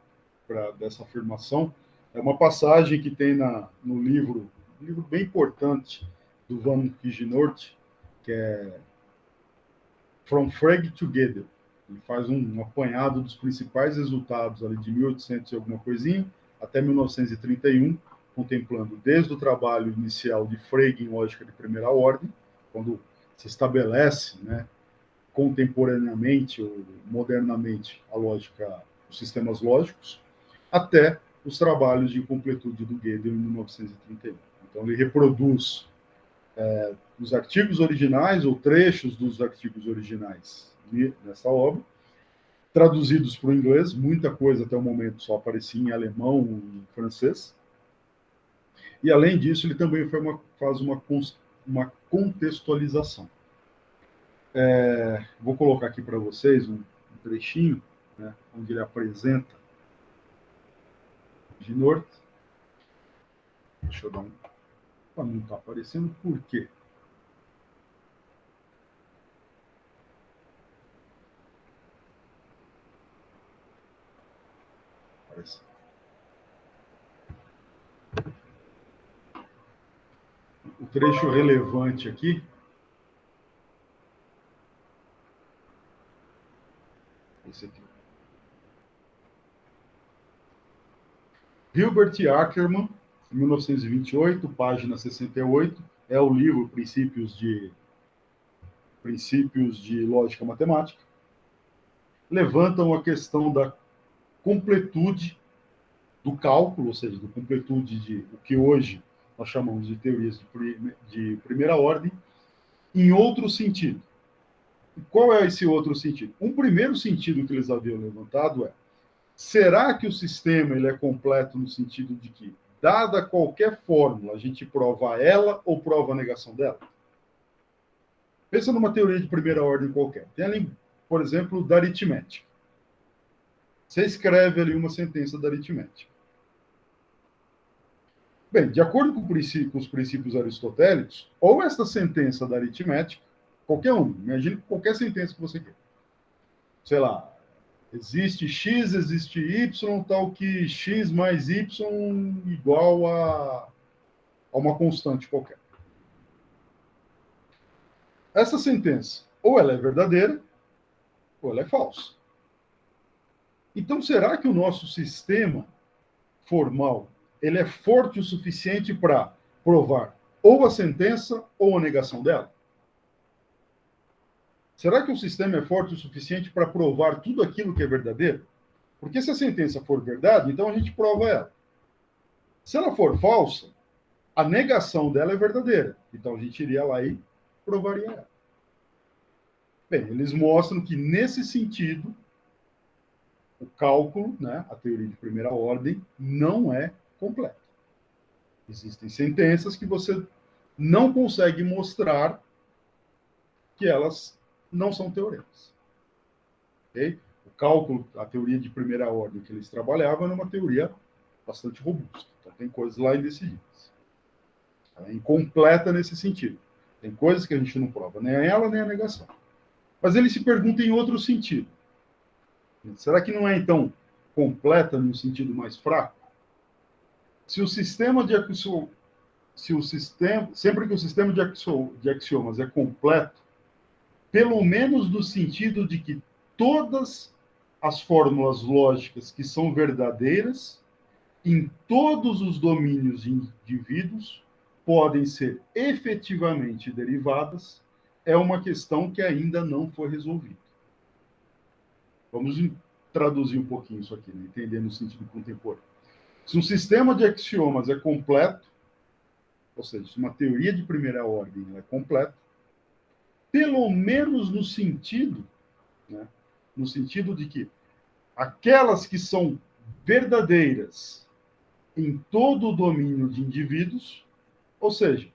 dessa afirmação, é uma passagem que tem no livro, um livro bem importante do Van Kijnoort, que é From Frege to Gödel. Ele faz um apanhado dos principais resultados ali de 1800 e alguma coisinha até 1931, contemplando desde o trabalho inicial de Frege em lógica de primeira ordem, quando se estabelece, né, contemporaneamente ou modernamente a lógica, os sistemas lógicos, até os trabalhos de completude do Gödel em 1931. Então ele reproduz os artigos originais ou trechos dos artigos originais nessa obra, traduzidos para o inglês, muita coisa até o momento só aparecia em alemão e em francês. E além disso, ele também faz uma contextualização. Vou colocar aqui para vocês um trechinho, né, onde ele apresenta Kijnoort. Deixa eu dar um... Não está aparecendo, por quê? Aparece. O trecho relevante aqui esse aqui. Hilbert Ackermann, 1928, página 68, é o livro Princípios de Lógica Matemática. Levantam a questão da completude do cálculo, ou seja, da completude de o que hoje nós chamamos de teorias de primeira ordem, em outro sentido. E qual é esse outro sentido? Um primeiro sentido que eles haviam levantado é: será que o sistema ele é completo no sentido de que, dada qualquer fórmula, a gente prova ela ou prova a negação dela? Pensa numa teoria de primeira ordem qualquer. Tem ali, por exemplo, da aritmética. Você escreve ali uma sentença da aritmética. Bem, de acordo com os princípios aristotélicos, ou esta sentença da aritmética, qualquer um, imagine qualquer sentença que você quer. Sei lá, existe x, existe y, tal que x mais y igual a uma constante qualquer. Essa sentença, ou ela é verdadeira, ou ela é falsa. Então, será que o nosso sistema formal ele é forte o suficiente para provar ou a sentença ou a negação dela? Será que o sistema é forte o suficiente para provar tudo aquilo que é verdadeiro? Porque se a sentença for verdade, então a gente prova ela. Se ela for falsa, a negação dela é verdadeira. Então a gente iria lá e provaria ela. Bem, eles mostram que nesse sentido, o cálculo, né, a teoria de primeira ordem, não é completa. Existem sentenças que você não consegue mostrar que elas não são teoremas. Okay? O cálculo, a teoria de primeira ordem que eles trabalhavam era uma teoria bastante robusta. Então, tem coisas lá indecididas. Ela é incompleta nesse sentido. Tem coisas que a gente não prova, nem ela, nem a negação. Mas ele se pergunta em outro sentido. Será que não é, então, completa no sentido mais fraco? Se o sistema de sempre que o sistema de axiomas é completo, pelo menos no sentido de que todas as fórmulas lógicas que são verdadeiras em todos os domínios de indivíduos podem ser efetivamente derivadas, é uma questão que ainda não foi resolvida. Vamos traduzir um pouquinho isso aqui, né? Entender no sentido contemporâneo. Se um sistema de axiomas é completo, ou seja, se uma teoria de primeira ordem é completa, pelo menos no sentido, né, no sentido de que aquelas que são verdadeiras em todo o domínio de indivíduos, ou seja,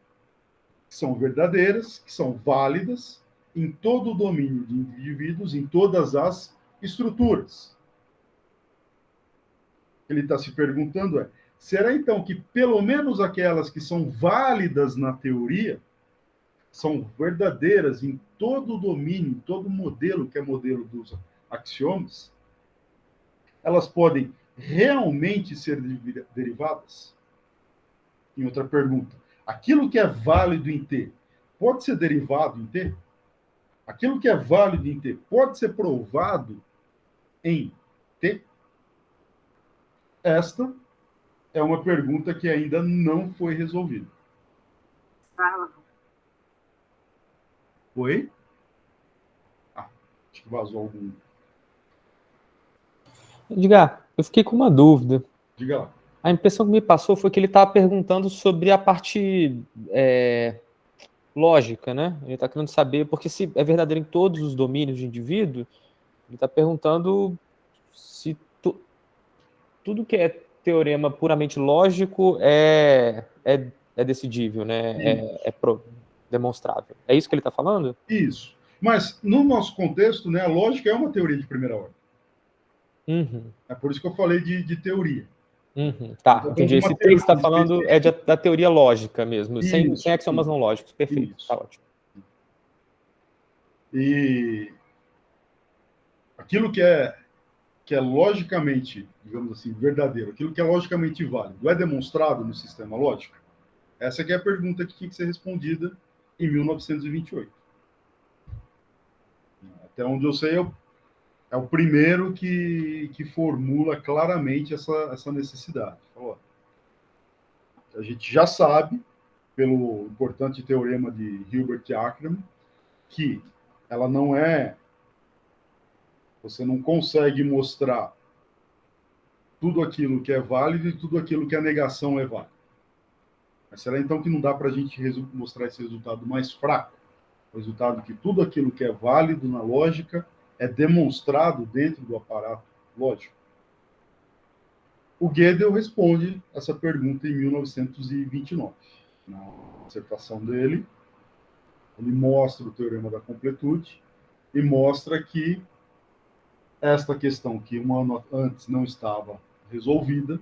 que são verdadeiras, que são válidas em todo o domínio de indivíduos, em todas as estruturas. Ele está se perguntando será então que pelo menos aquelas que são válidas na teoria são verdadeiras em todo o domínio, em todo o modelo, que é modelo dos axiomas, elas podem realmente ser derivadas? Em outra pergunta, aquilo que é válido em T pode ser derivado em T? Aquilo que é válido em T pode ser provado em T? Esta é uma pergunta que ainda não foi resolvida. Oi? Acho que vazou algum. Edgar, eu fiquei com uma dúvida. Diga lá. A impressão que me passou foi que ele estava perguntando sobre a parte lógica, né? Ele está querendo saber, porque se é verdadeiro em todos os domínios de indivíduo, ele está perguntando se tudo que é teorema puramente lógico é decidível, né? Demonstrável. É isso que ele está falando? Isso. Mas, no nosso contexto, né, a lógica é uma teoria de primeira ordem. Uhum. É por isso que eu falei de teoria. Uhum. Tá, Então, entendi. de Esse uma texto que teoria está falando é da teoria lógica mesmo, sem isso, axiomas não lógicos. Perfeito, isso. tá ótimo. E aquilo que é logicamente, digamos assim, verdadeiro, aquilo que é logicamente válido, é demonstrado no sistema lógico? Essa aqui é a pergunta que tinha que ser respondida em 1928. Até onde eu sei, é o primeiro que formula claramente essa necessidade. Ó, a gente já sabe, pelo importante teorema de Hilbert e Ackermann, que ela não é. Você não consegue mostrar tudo aquilo que é válido e tudo aquilo que a negação é válido. Mas será então que não dá para a gente mostrar esse resultado mais fraco? O resultado que tudo aquilo que é válido na lógica é demonstrado dentro do aparato lógico? O Gödel responde essa pergunta em 1929. Na dissertação dele, ele mostra o teorema da completude e mostra que esta questão que um ano antes não estava resolvida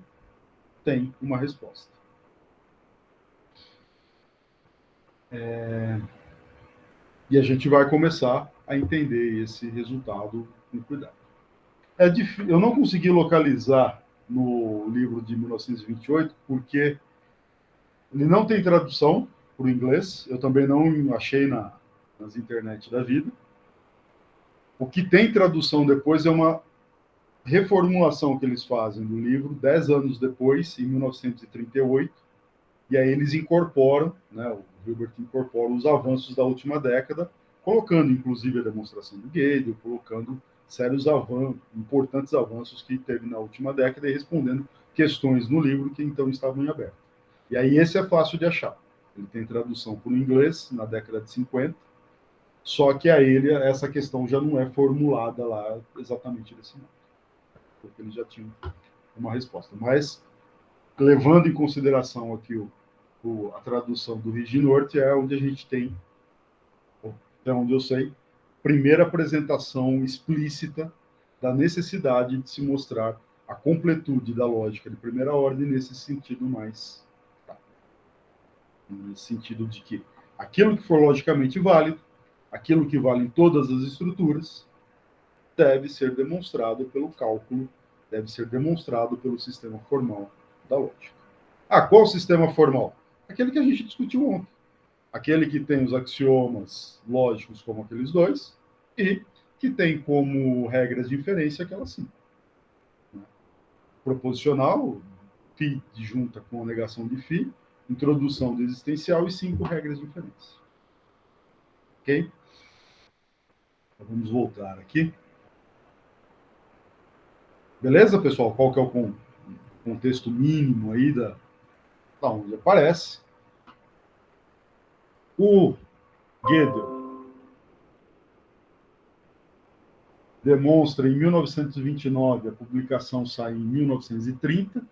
tem uma resposta. E a gente vai começar a entender esse resultado com cuidado. Eu não consegui localizar no livro de 1928, porque ele não tem tradução para o inglês, eu também não achei nas internet da vida. O que tem tradução depois é uma reformulação que eles fazem do livro 10 anos depois, em 1938, e aí eles incorporam, né, o Hilbert incorpora os avanços da última década, colocando inclusive a demonstração do Gödel, colocando sérios avanços, importantes avanços que teve na última década e respondendo questões no livro que então estavam em aberto. E aí esse é fácil de achar. Ele tem tradução para o inglês na década de 50, só que aí essa questão já não é formulada lá exatamente desse modo, porque eles já tinham uma resposta. Mas, levando em consideração aqui a tradução do Reginort, é onde a gente tem, até onde eu sei, primeira apresentação explícita da necessidade de se mostrar a completude da lógica de primeira ordem nesse sentido mais. Nesse sentido de que aquilo que for logicamente válido, aquilo que vale em todas as estruturas, deve ser demonstrado pelo cálculo, deve ser demonstrado pelo sistema formal da lógica. Qual sistema formal? Aquele que a gente discutiu ontem. Aquele que tem os axiomas lógicos como aqueles dois e que tem como regras de inferência aquelas 5. Proposicional, φ junta com a negação de φ, introdução do existencial e 5 regras de inferência. Ok? Então, vamos voltar aqui. Beleza, pessoal? Qual que é o contexto mínimo aí da onde aparece? O Gödel demonstra em 1929, a publicação sai em 1930,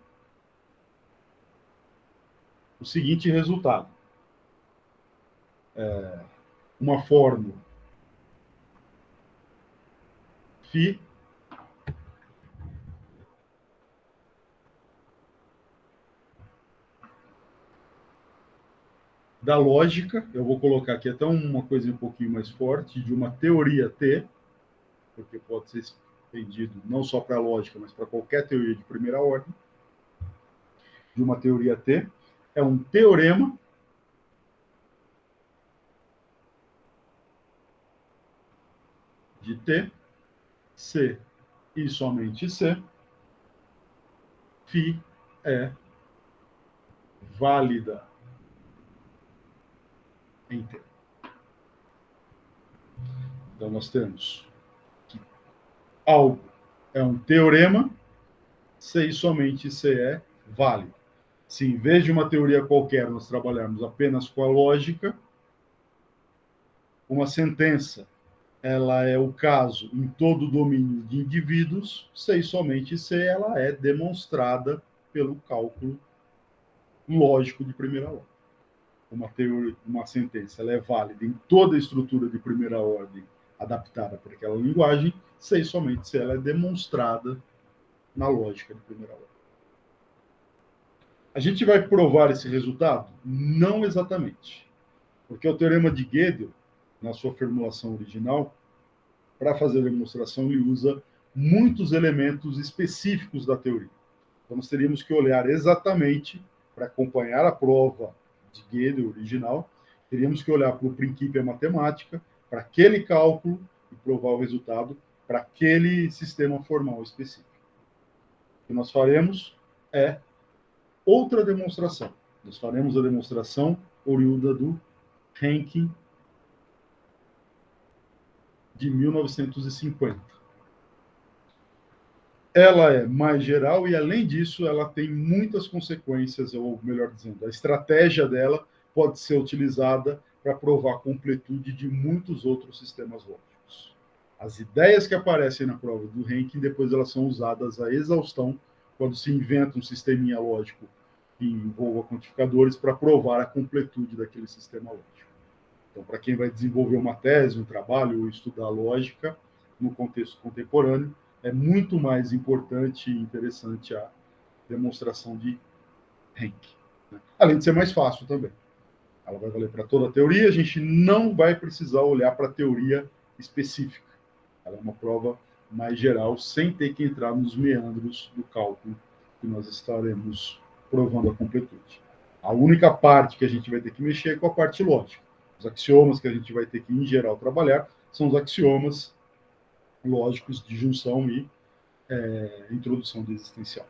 o seguinte resultado. Uma fórmula φ da lógica, eu vou colocar aqui até uma coisa um pouquinho mais forte, de uma teoria T, porque pode ser estendido não só para a lógica, mas para qualquer teoria de primeira ordem, de uma teoria T, é um teorema de T, C e somente C, φ é válida em T. Então, nós temos que algo é um teorema, C e somente C é válido. Se em vez de uma teoria qualquer nós trabalharmos apenas com a lógica, uma sentença ela é o caso em todo o domínio de indivíduos, C e somente C ela é demonstrada pelo cálculo lógico de primeira ordem. Uma sentença ela é válida em toda a estrutura de primeira ordem adaptada para aquela linguagem, C e somente C ela é demonstrada na lógica de primeira ordem. A gente vai provar esse resultado? Não exatamente. Porque o teorema de Gödel, na sua formulação original, para fazer a demonstração, ele usa muitos elementos específicos da teoria. Então, nós teríamos que olhar exatamente, para acompanhar a prova de Gödel original, teríamos que olhar para o princípio matemática, para aquele cálculo e provar o resultado para aquele sistema formal específico. O que nós faremos é outra demonstração. Nós faremos a demonstração oriunda do Henke de 1950. Ela é mais geral e, além disso, ela tem muitas consequências, ou melhor dizendo, a estratégia dela pode ser utilizada para provar a completude de muitos outros sistemas lógicos. As ideias que aparecem na prova do Henke, depois elas são usadas à exaustão quando se inventa um sisteminha lógico que envolva quantificadores para provar a completude daquele sistema lógico. Então, para quem vai desenvolver uma tese, um trabalho ou estudar lógica no contexto contemporâneo, é muito mais importante e interessante a demonstração de Henke. Além de ser mais fácil também. Ela vai valer para toda a teoria, a gente não vai precisar olhar para a teoria específica. Ela é uma prova mais geral, sem ter que entrar nos meandros do cálculo que nós estaremos provando a completude. A única parte que a gente vai ter que mexer é com a parte lógica. Os axiomas que a gente vai ter que, em geral, trabalhar são os axiomas lógicos de junção e introdução do existencial.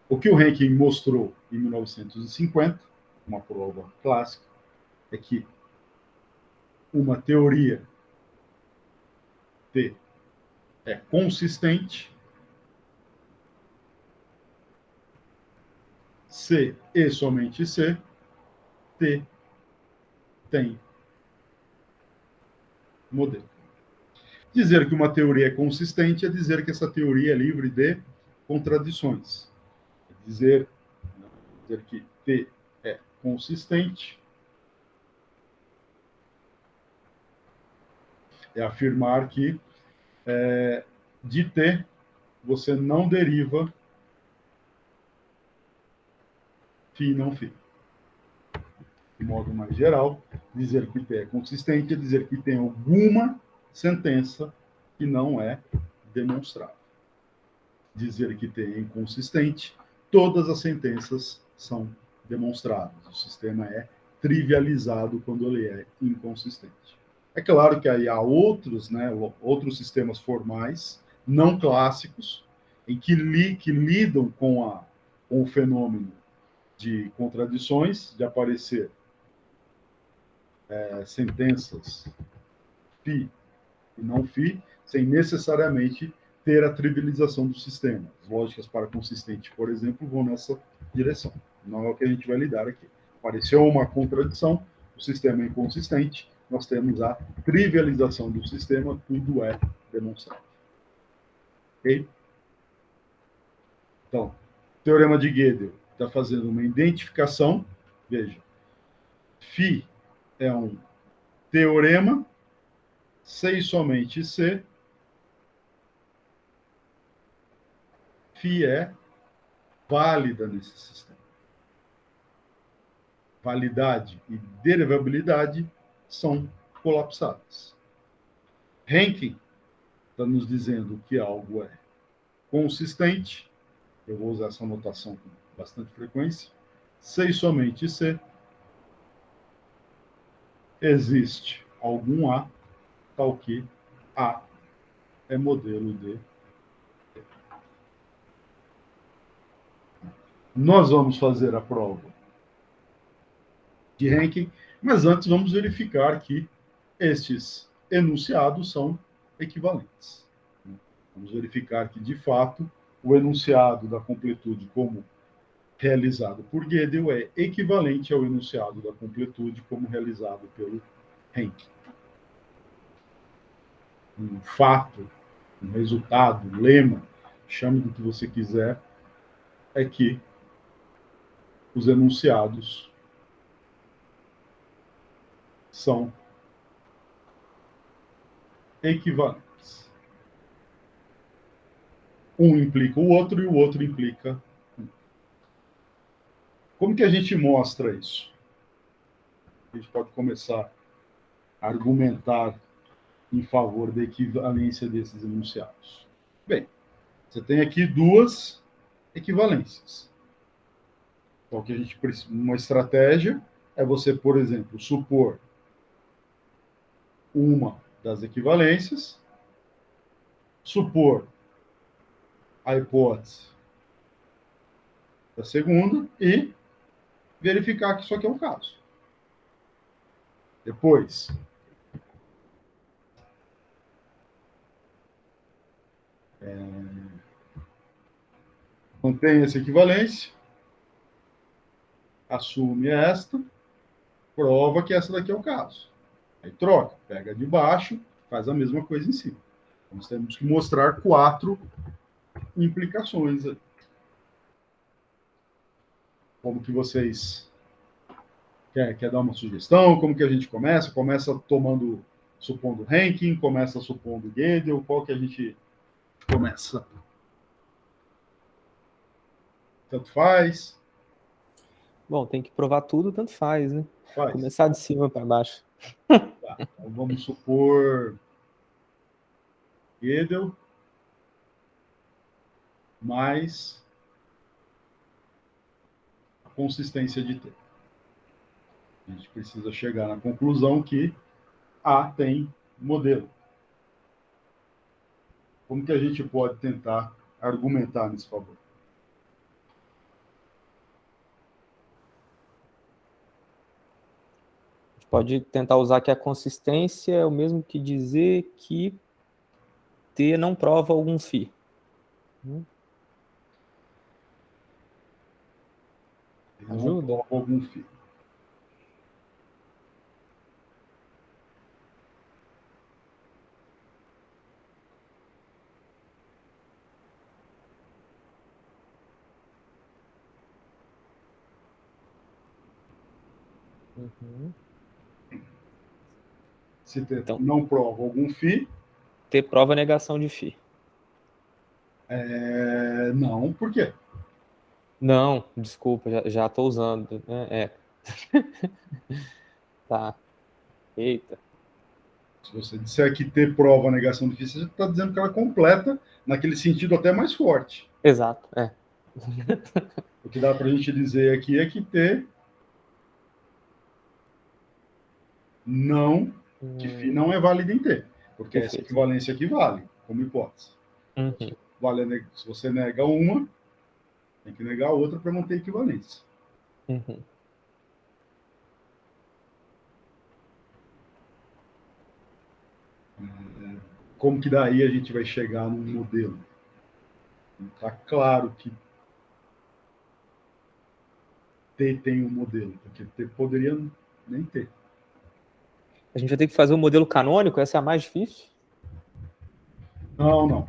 O que o Henke mostrou em 1950, uma prova clássica, é que uma teoria T é consistente, C e somente C, T tem modelo. Dizer que uma teoria é consistente é dizer que essa teoria é livre de contradições. Dizer que T é consistente é afirmar que de T você não deriva φ não φ. De modo mais geral, dizer que T é consistente é dizer que tem alguma sentença que não é demonstrável. Dizer que T é inconsistente, todas as sentenças são demonstráveis. O sistema é trivializado quando ele é inconsistente. É claro que aí há outros sistemas formais, não clássicos, em que lidam com o fenômeno de contradições, de aparecer sentenças φ e não φ, sem necessariamente ter a trivialização do sistema. As lógicas para consistente, por exemplo, vão nessa direção. Não é o que a gente vai lidar aqui. Apareceu uma contradição, o sistema é inconsistente, nós temos a trivialização do sistema, tudo é demonstrado. Ok? Então, teorema de Gödel está fazendo uma identificação. Veja, φ é um teorema, se e somente se, φ é válida nesse sistema. Validade e derivabilidade são colapsadas. Rankin está nos dizendo que algo é consistente, eu vou usar essa notação com bastante frequência, se e somente se existe algum A, tal que A é modelo de. Nós vamos fazer a prova de Rankin, mas antes vamos verificar que estes enunciados são equivalentes. Vamos verificar que, de fato, o enunciado da completude como realizado por Gödel é equivalente ao enunciado da completude como realizado pelo Rankin. Um fato, um resultado, um lema, chame do que você quiser, é que os enunciados são equivalentes. Um implica o outro e o outro implica um. Como que a gente mostra isso? A gente pode começar a argumentar em favor da equivalência desses enunciados. Bem, você tem aqui duas equivalências. Então, o que a gente precisa, uma estratégia é você, por exemplo, supor uma das equivalências, supor a hipótese da segunda e verificar que isso aqui é um caso. Depois, mantém essa equivalência, assume esta, prova que essa daqui é o caso. Aí troca, pega de baixo, faz a mesma coisa em cima. Nós temos que mostrar 4 implicações aí. Como que vocês quer dar uma sugestão? Como que a gente começa? Começa supondo Rankin, começa supondo Gödel, qual que a gente começa? Tanto faz? Bom, tem que provar tudo, tanto faz, né? Faz. Começar de cima para baixo. Tá, então vamos supor Gödel mais a consistência de T. A gente precisa chegar na conclusão que A tem modelo. Como que a gente pode tentar argumentar nesse favor? A gente pode tentar usar que a consistência é o mesmo que dizer que T não prova algum φ. Ajuda? Não algum φ. Uhum. Se T então, não prova algum φ... T prova a negação de φ. Não, por quê? Não, desculpa, já estou usando. Né? Tá. Eita. Se você disser que T prova a negação de φ, você está dizendo que ela é completa, naquele sentido até mais forte. Exato, O que dá para a gente dizer aqui é que T não, que φ não é válido em T, porque Perfeito. essa equivalência aqui vale, como hipótese. Uhum. Se você nega uma, tem que negar a outra para manter a equivalência. Uhum. Como que daí a gente vai chegar num modelo? Está claro que T tem um modelo, porque T poderia nem ter. A gente vai ter que fazer um modelo canônico? Essa é a mais difícil? Não.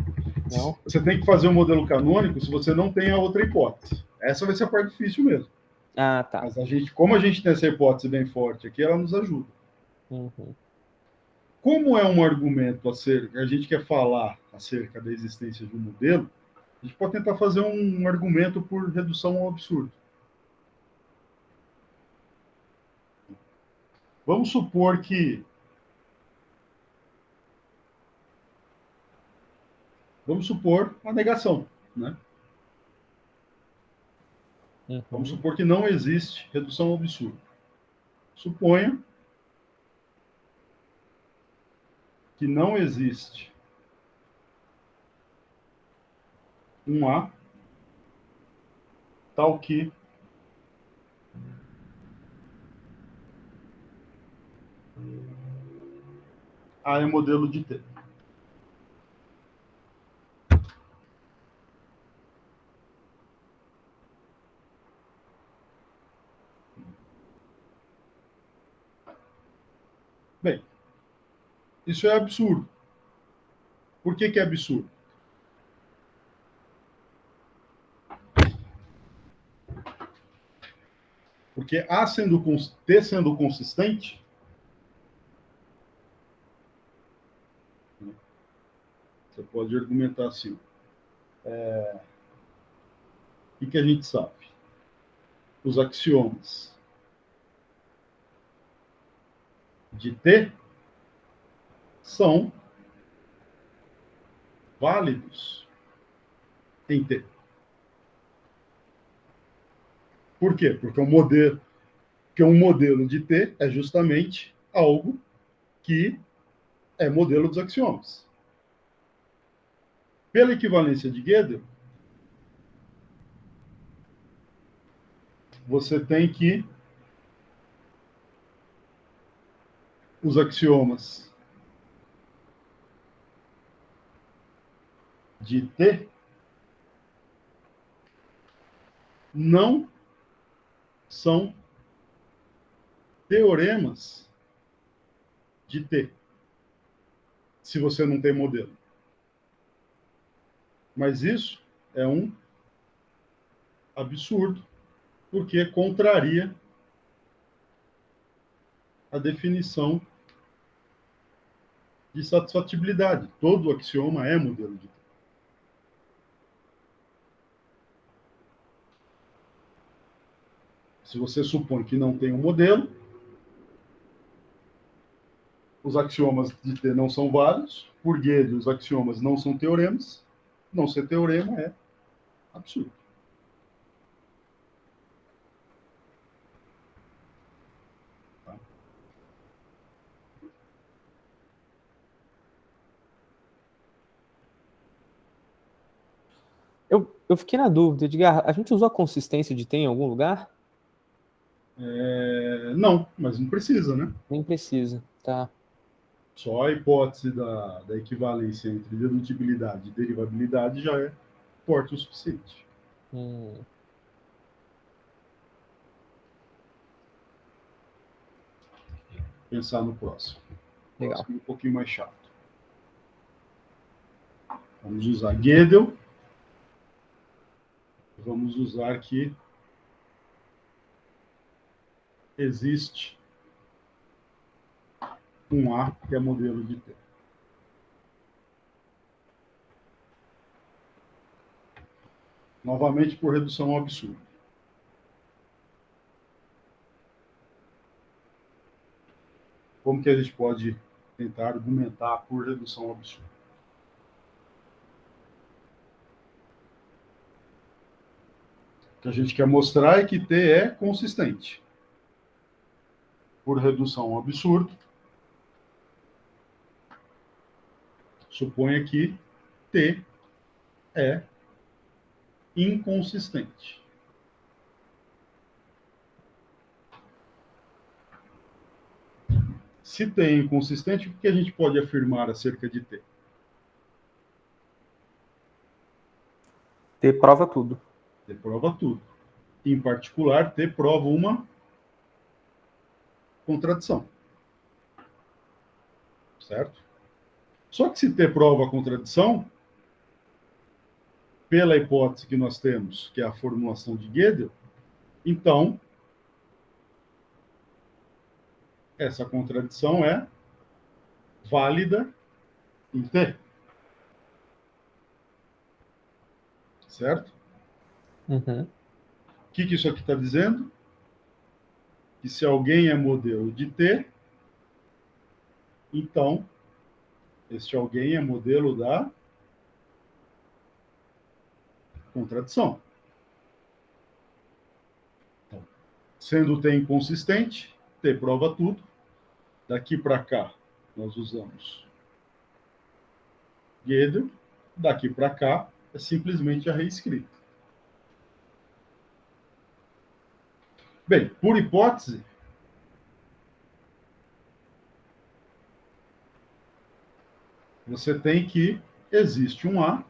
Não? Você tem que fazer um modelo canônico se você não tem a outra hipótese. Essa vai ser a parte difícil mesmo. Ah, tá. Mas como a gente tem essa hipótese bem forte aqui, ela nos ajuda. Uhum. Como é um argumento a gente quer falar acerca da existência de um modelo, a gente pode tentar fazer um argumento por redução ao absurdo. Vamos supor que a negação, né? Vamos Uhum. supor que não existe redução ao absurdo. Suponha que não existe um A tal que A é modelo de T. Bem, isso é absurdo. Por que é absurdo? Porque T sendo consistente, você pode argumentar assim. O que a gente sabe? Os axiomas de T são válidos em T. Por quê? Porque um modelo de T é justamente algo que é modelo dos axiomas. Pela equivalência de Gödel, você tem que os axiomas de T não são teoremas de T, se você não tem modelo. Mas isso é um absurdo, porque contraria a definição de satisfatibilidade. Todo axioma é modelo de T. Se você supõe que não tem um modelo, os axiomas de T não são válidos, por Gödel os axiomas não são teoremas, não ser teorema é absurdo. Tá? Eu fiquei na dúvida, Edgar, a gente usou a consistência de T em algum lugar? Não, mas não precisa, né? Nem precisa, tá. Só a hipótese da equivalência entre dedutibilidade e derivabilidade já é forte o suficiente. Hum, Pensar no próximo. O legal. próximo é um pouquinho mais chato. Vamos usar Gödel. Vamos usar que existe um A que é modelo de T. Novamente por redução ao absurdo. Como que a gente pode tentar argumentar por redução ao absurdo? O que a gente quer mostrar é que T é consistente. Por redução ao absurdo, suponha que T é inconsistente. Se T é inconsistente, o que a gente pode afirmar acerca de T? T prova tudo. T prova tudo. Em particular, T prova uma contradição. Certo? Só que se T prova a contradição, pela hipótese que nós temos, que é a formulação de Gödel, então, essa contradição é válida em T. Certo? Uhum. O que isso aqui está dizendo? Que se alguém é modelo de T, então, este alguém é modelo da contradição. Então, sendo T inconsistente, T prova tudo. Daqui para cá, nós usamos Gödel. Daqui para cá, é simplesmente a reescrita. Bem, por hipótese, você tem que existe um A,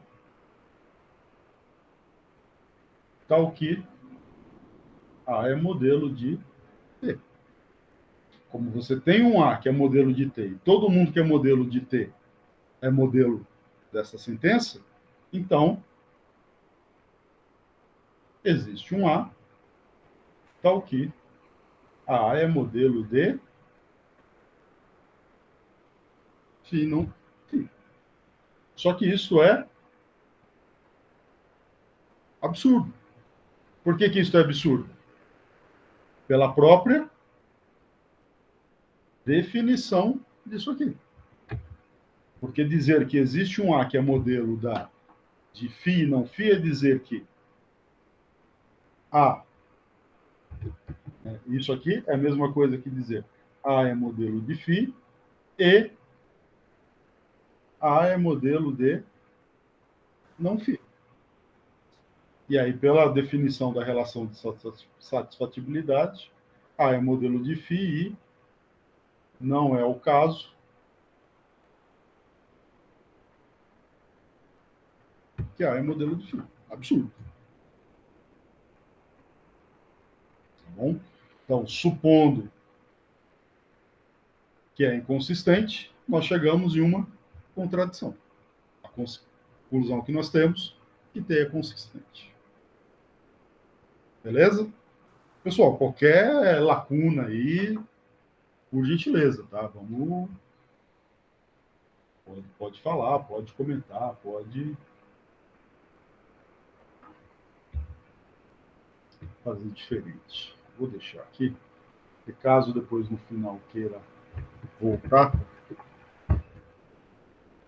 tal que A é modelo de T. Como você tem um A que é modelo de T, e todo mundo que é modelo de T é modelo dessa sentença, então existe um A, tal que A é modelo de φ não φ. Só que isso é absurdo. Por que isso é absurdo? Pela própria definição disso aqui. Porque dizer que existe um A que é modelo de φ e não φ é dizer que A, isso aqui é a mesma coisa que dizer A é modelo de φ e A é modelo de não φ. E aí, pela definição da relação de satisfatibilidade, A é modelo de φ e não é o caso que A é modelo de φ. Absurdo. Tá bom? Então, supondo que é inconsistente, nós chegamos em uma contradição. A conclusão que nós temos que T é consistente. Beleza? Pessoal, qualquer lacuna aí, por gentileza, tá? Vamos. Pode falar, pode comentar, pode fazer diferente. Vou deixar aqui, porque caso depois no final queira voltar,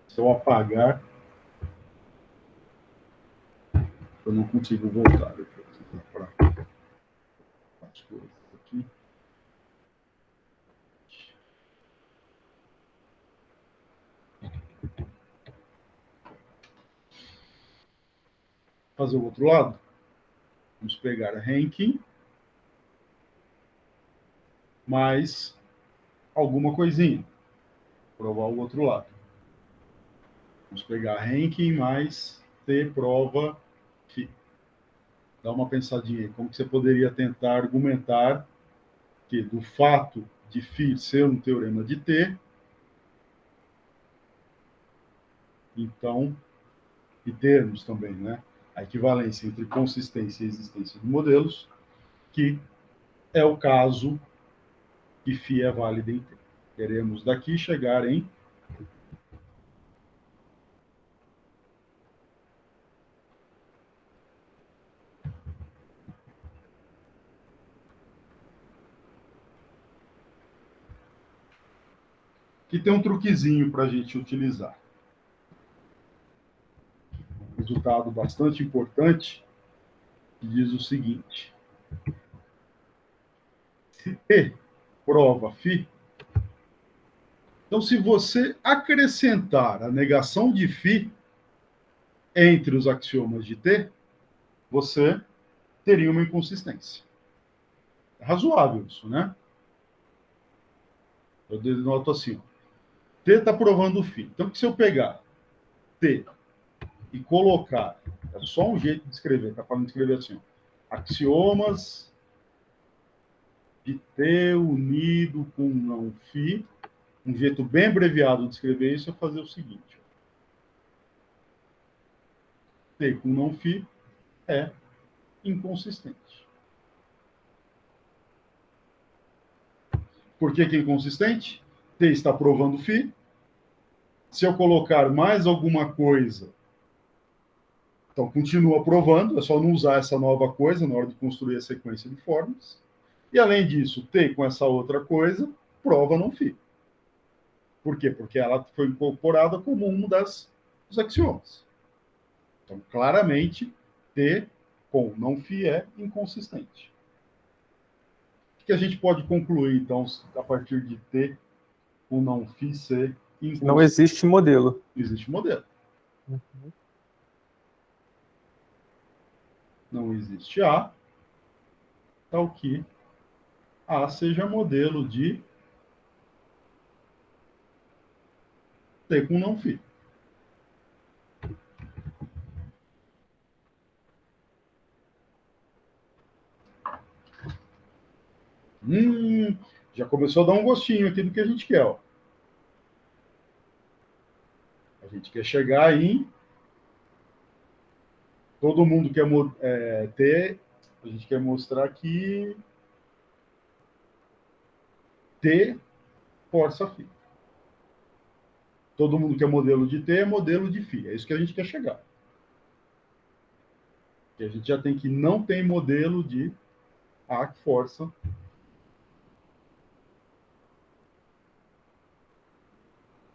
se eu apagar, eu não consigo voltar depois. Para as coisas aqui. Fazer o outro lado. Vamos pegar a ranking mais alguma coisinha. Provar o outro lado. Vamos pegar ranking mais T prova φ. Dá uma pensadinha aí. Como que você poderia tentar argumentar que do fato de φ ser um teorema de T, então, e termos também, né? A equivalência entre consistência e existência de modelos, que é o caso que φ é válida em T. Queremos daqui chegar em que tem um truquezinho para a gente utilizar. Resultado bastante importante, que diz o seguinte: se T prova φ, então se você acrescentar a negação de φ entre os axiomas de T, você teria uma inconsistência. É razoável isso, né? Eu denoto assim, ó. T está provando φ. Então, se eu pegar T e colocar, é só um jeito de escrever, está falando de escrever assim, ó, axiomas de T unido com não φ, um jeito bem abreviado de escrever isso é fazer o seguinte. Ó. T com não φ é inconsistente. Por que é inconsistente? T está provando φ. Se eu colocar mais alguma coisa, então continua provando, é só não usar essa nova coisa na hora de construir a sequência de fórmulas. E além disso, T com essa outra coisa, prova não φ. Por quê? Porque ela foi incorporada como um dos axiomas. Então, claramente, T com não φ é inconsistente. O que a gente pode concluir, então, a partir de T com não φ ser inconsistente? Não existe modelo. Não existe modelo. Não existe A, tal que A seja modelo de T com não φ. Já começou a dar um gostinho aqui do que a gente quer. Ó. A gente quer chegar em todo mundo quer ter, a gente quer mostrar que T força φ. Todo mundo quer modelo de T é modelo de φ. É isso que a gente quer chegar. E a gente já tem que não tem modelo de A que força.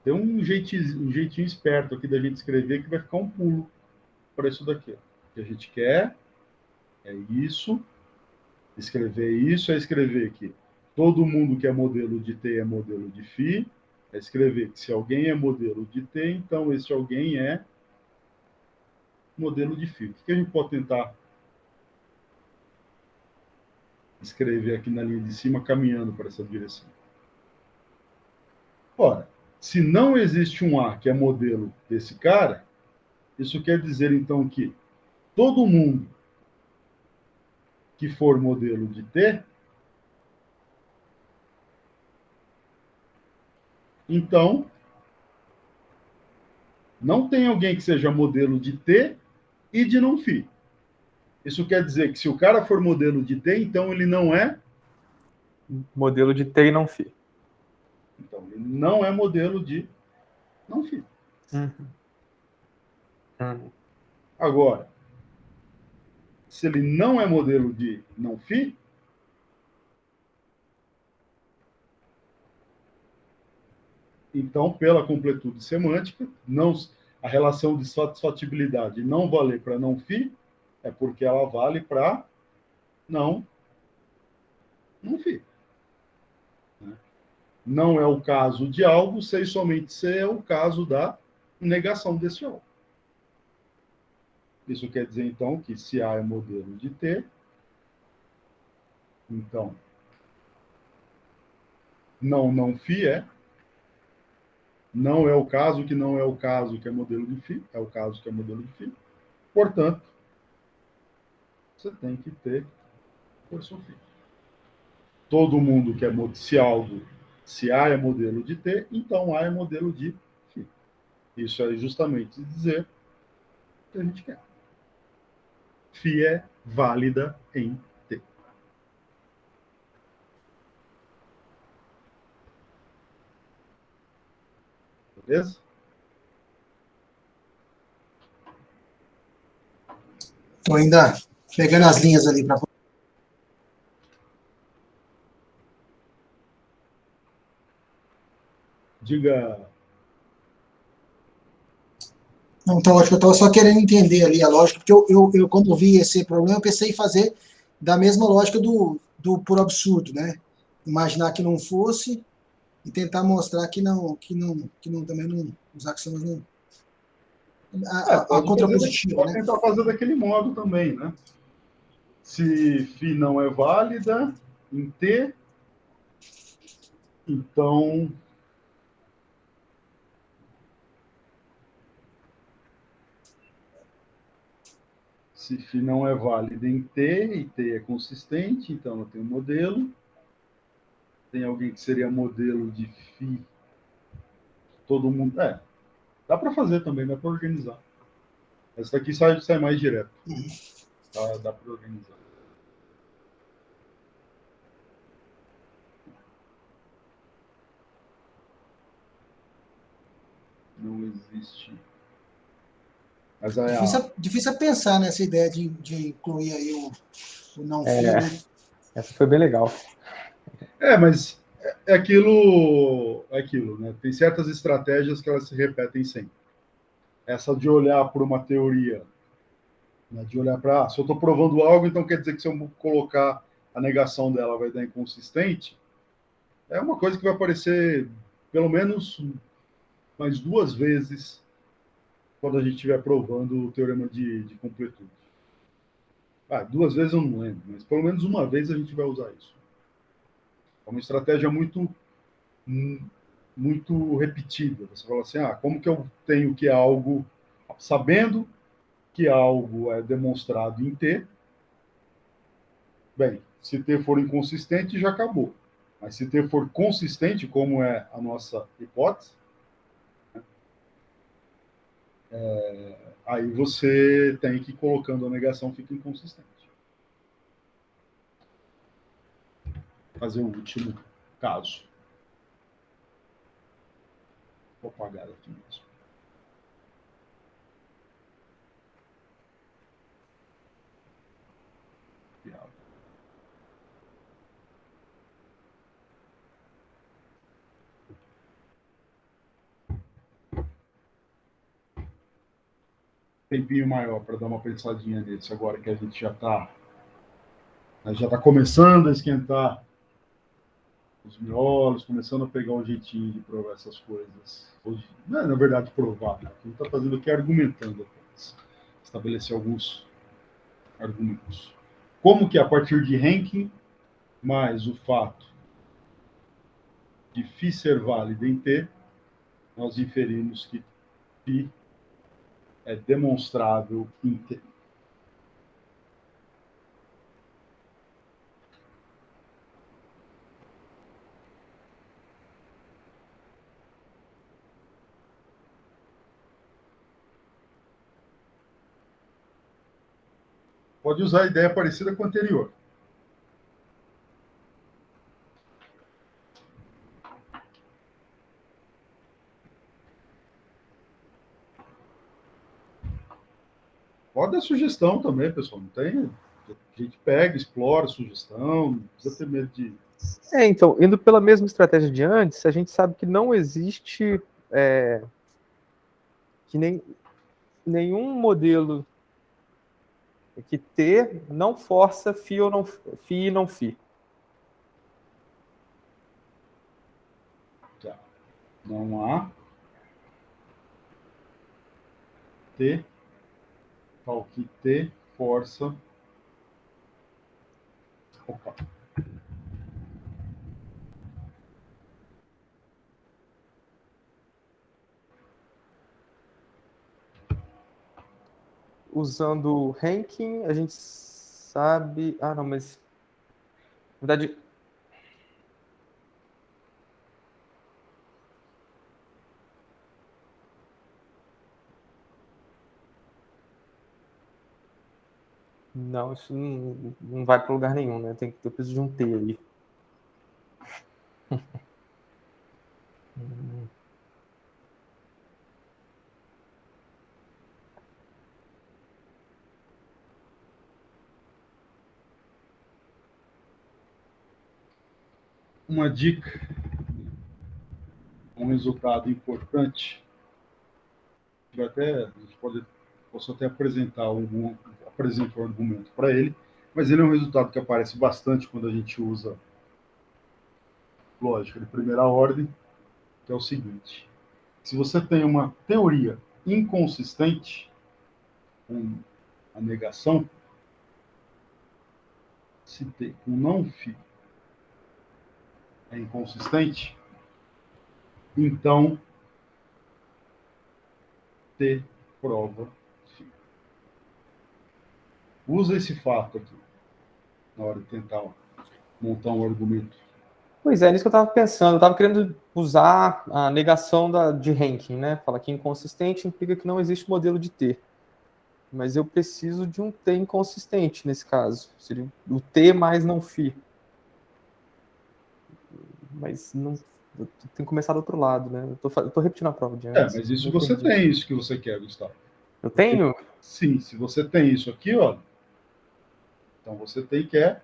Tem um jeitinho esperto aqui da gente escrever que vai ficar um pulo para isso daqui. O que a gente quer é isso. Escrever isso é escrever que todo mundo que é modelo de T é modelo de φ. É escrever que se alguém é modelo de T, então esse alguém é modelo de φ. O que a gente pode tentar escrever aqui na linha de cima, caminhando para essa direção? Ora, se não existe um A que é modelo desse cara, isso quer dizer, então, que todo mundo que for modelo de T, então, não tem alguém que seja modelo de T e de não φ. Isso quer dizer que se o cara for modelo de T, então ele não é Modelo de T e não φ. Então, ele não é modelo de não φ. Agora, se ele não é modelo de não φ, então, pela completude semântica, não, a relação de satisfatibilidade não valer para não φ, é porque ela vale para não φ. Não é o caso de algo, se somente se é o caso da negação desse algo. Isso quer dizer, então, que se A é modelo de T, então, não φ é. Não é o caso que não é o caso que é modelo de φ, é o caso que é modelo de φ. Portanto, você tem que ter força φ. Todo mundo quer se algo, se A é modelo de T, então A é modelo de φ. Isso é justamente dizer o que a gente quer. Φ é válida em T. Beleza? Estou ainda pegando as linhas ali para. Diga. Não, então, acho que eu estava só querendo entender ali a lógica, porque eu quando vi esse problema, eu pensei em fazer da mesma lógica do por absurdo, né? Imaginar que não fosse e tentar mostrar que não também não, os axiomas não. A contrapositiva, Pode né? tentar fazer daquele modo também, né? Se φ não é válida em T, então se φ não é válida em T e T é consistente, então eu tenho um modelo. Tem alguém que seria modelo de φ. Todo mundo. Dá para fazer também, dá para organizar. Essa daqui sai mais direto. Dá para organizar. Não existe. Mas Difícil é pensar nessa ideia de incluir aí o não fio, né? Essa foi bem legal. Mas é aquilo, né? Tem certas estratégias que elas se repetem sempre. Essa de olhar por uma teoria, né? De olhar para, se eu estou provando algo, então quer dizer que se eu colocar a negação dela vai dar inconsistente, é uma coisa que vai aparecer pelo menos mais 2 vezes quando a gente estiver provando o teorema de completude. 2 vezes eu não lembro, mas pelo menos uma vez a gente vai usar isso. É uma estratégia muito repetida. Você fala assim, como que eu tenho que algo, sabendo que algo é demonstrado em T, bem, se T for inconsistente, já acabou. Mas se T for consistente, como é a nossa hipótese, aí você tem que ir colocando a negação, fica inconsistente. Fazer o último caso. Vou apagar aqui mesmo. Tempinho maior para dar uma pensadinha nesse, agora que a gente já está começando a esquentar os miolos, começando a pegar um jeitinho de provar essas coisas. Hoje, não é, na verdade, provar, né? Quem está fazendo aqui é argumentando apenas. Estabelecer alguns argumentos. Como que a partir de ranking, mais o fato de φ ser válido em T, nós inferimos que φ é demonstrável em T. Pode usar a ideia parecida com a anterior. Pode dar sugestão também, pessoal. Não tem. A gente pega, explora a sugestão, não precisa ter medo de. Então, indo pela mesma estratégia de antes, a gente sabe que não existe que nenhum modelo que T não força φ ou não φ e não φ. Tá. Não há T, tal que T força. Opa. Usando ranking, a gente sabe... não, mas... Na verdade... Não, isso não vai para lugar nenhum, né? Eu preciso de um T ali. Uma dica, um resultado importante. A gente posso até apresentar um argumento para ele, mas ele é um resultado que aparece bastante quando a gente usa lógica de primeira ordem, que é o seguinte: se você tem uma teoria inconsistente, com a negação, se T com não φ é inconsistente, então T prova φ. Usa esse fato aqui na hora de tentar montar um argumento. Pois é, nisso que eu estava pensando. Eu estava querendo usar a negação de ranking, né? Fala que inconsistente implica que não existe modelo de T. mas eu preciso de um T inconsistente nesse caso. Seria o T mais não φ. Mas não, eu tenho que começar do outro lado, né? Eu tô repetindo a prova de antes. Mas isso você tem, isso que você quer, Gustavo. Eu tenho? Sim, se você tem isso aqui, ó, então você tem que é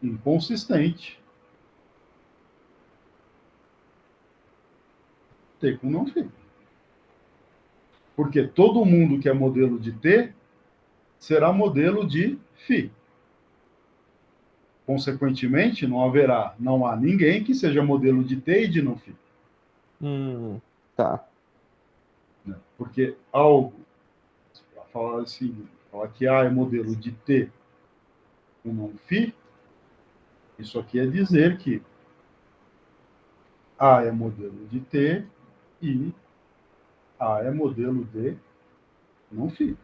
inconsistente. T com não φ. Porque todo mundo que é modelo de T será modelo de φ. Consequentemente, não há ninguém que seja modelo de T e de não φ. Tá. Porque algo, falar assim, falar que A é modelo de T com não φ, isso aqui é dizer que A é modelo de T e A é modelo de não φ.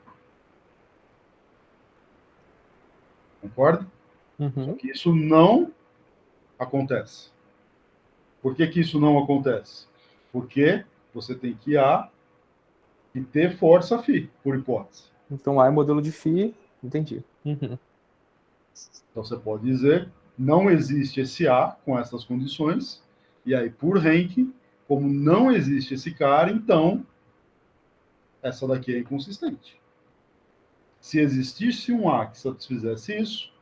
Concorda? Só que isso não acontece. Por que isso não acontece? Porque você tem que A e T força φ, por hipótese. Então A é modelo de φ, entendi. Então você pode dizer, não existe esse A com essas condições, e aí por ranking, como não existe esse cara, então essa daqui é inconsistente. Se existisse um A que satisfizesse isso,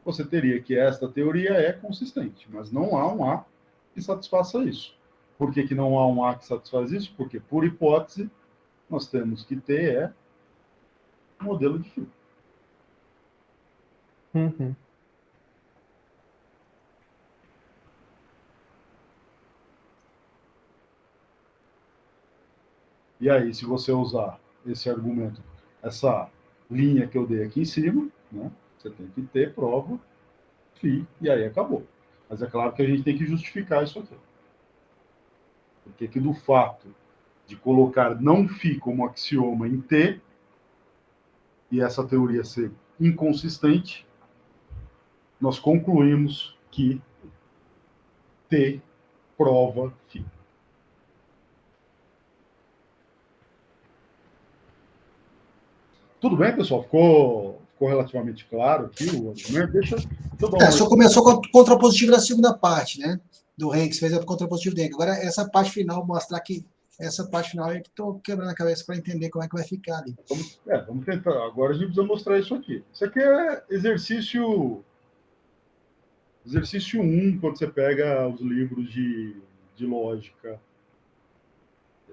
você teria que esta teoria é consistente, mas não há um A que satisfaça isso. Por que não há um A que satisfaz isso? Porque, por hipótese, nós temos que ter um modelo de fio. E aí, se você usar esse argumento, essa linha que eu dei aqui em cima, né, você tem que ter prova φ, e aí acabou. Mas é claro que a gente tem que justificar isso aqui. Porque que do fato de colocar não φ como axioma em T, e essa teoria ser inconsistente, nós concluímos que T prova φ. Tudo bem, pessoal? Ficou relativamente claro aqui o argumento? Deixa eu dar uma... Só começou com o contrapositivo da segunda parte, né? Do Henrique, fez o contrapositivo dele. Agora, essa parte final, mostrar que essa parte final é que estou quebrando a cabeça para entender como é que vai ficar ali. Vamos tentar. Agora a gente precisa mostrar isso aqui. Isso aqui é exercício 1, quando você pega os livros de lógica.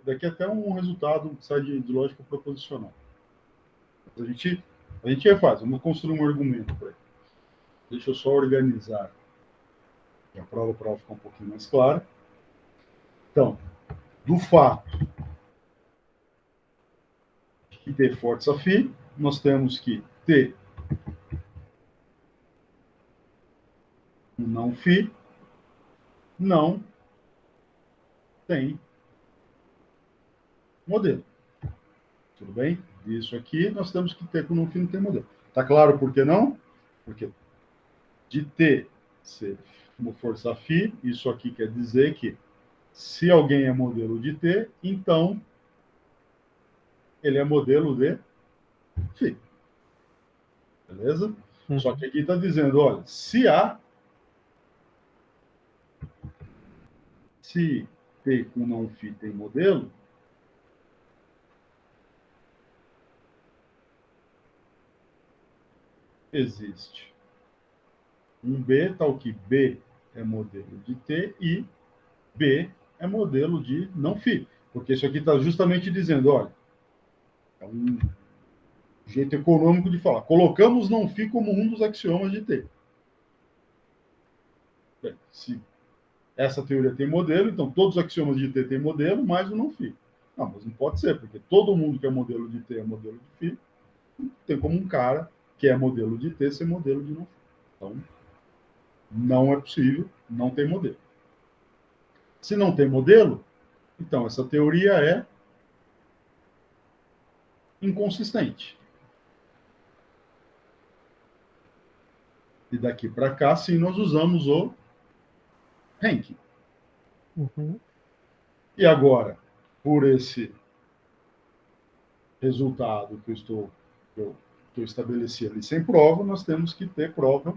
Daqui até um resultado que sai de lógica proposicional. A gente refaz, vamos construir um argumento para ele. Deixa eu só organizar a prova para ficar um pouquinho mais clara. Então, do fato de que T força φ, nós temos que T não φ não tem modelo. Tudo bem? Isso aqui nós temos que ter com não φ não tem modelo. Tá claro por que não? Porque de T ser como força φ, isso aqui quer dizer que se alguém é modelo de T, então ele é modelo de φ. Beleza? Só que aqui está dizendo, olha, se T com não φ tem modelo, existe um B, tal que B é modelo de T e B é modelo de não φ. Porque isso aqui está justamente dizendo, olha, é um jeito econômico de falar. Colocamos não φ como um dos axiomas de T. Bem, se essa teoria tem modelo, então todos os axiomas de T têm modelo, mais o não φ. Não, mas não pode ser, porque todo mundo que é modelo de T é modelo de φ. Tem como um cara que é modelo de T ser modelo de não φ. Então, não é possível, não tem modelo. Se não tem modelo, então essa teoria é inconsistente. E daqui para cá, sim, nós usamos o ranking. E agora, por esse resultado que eu estabeleci ali sem prova, nós temos que ter prova.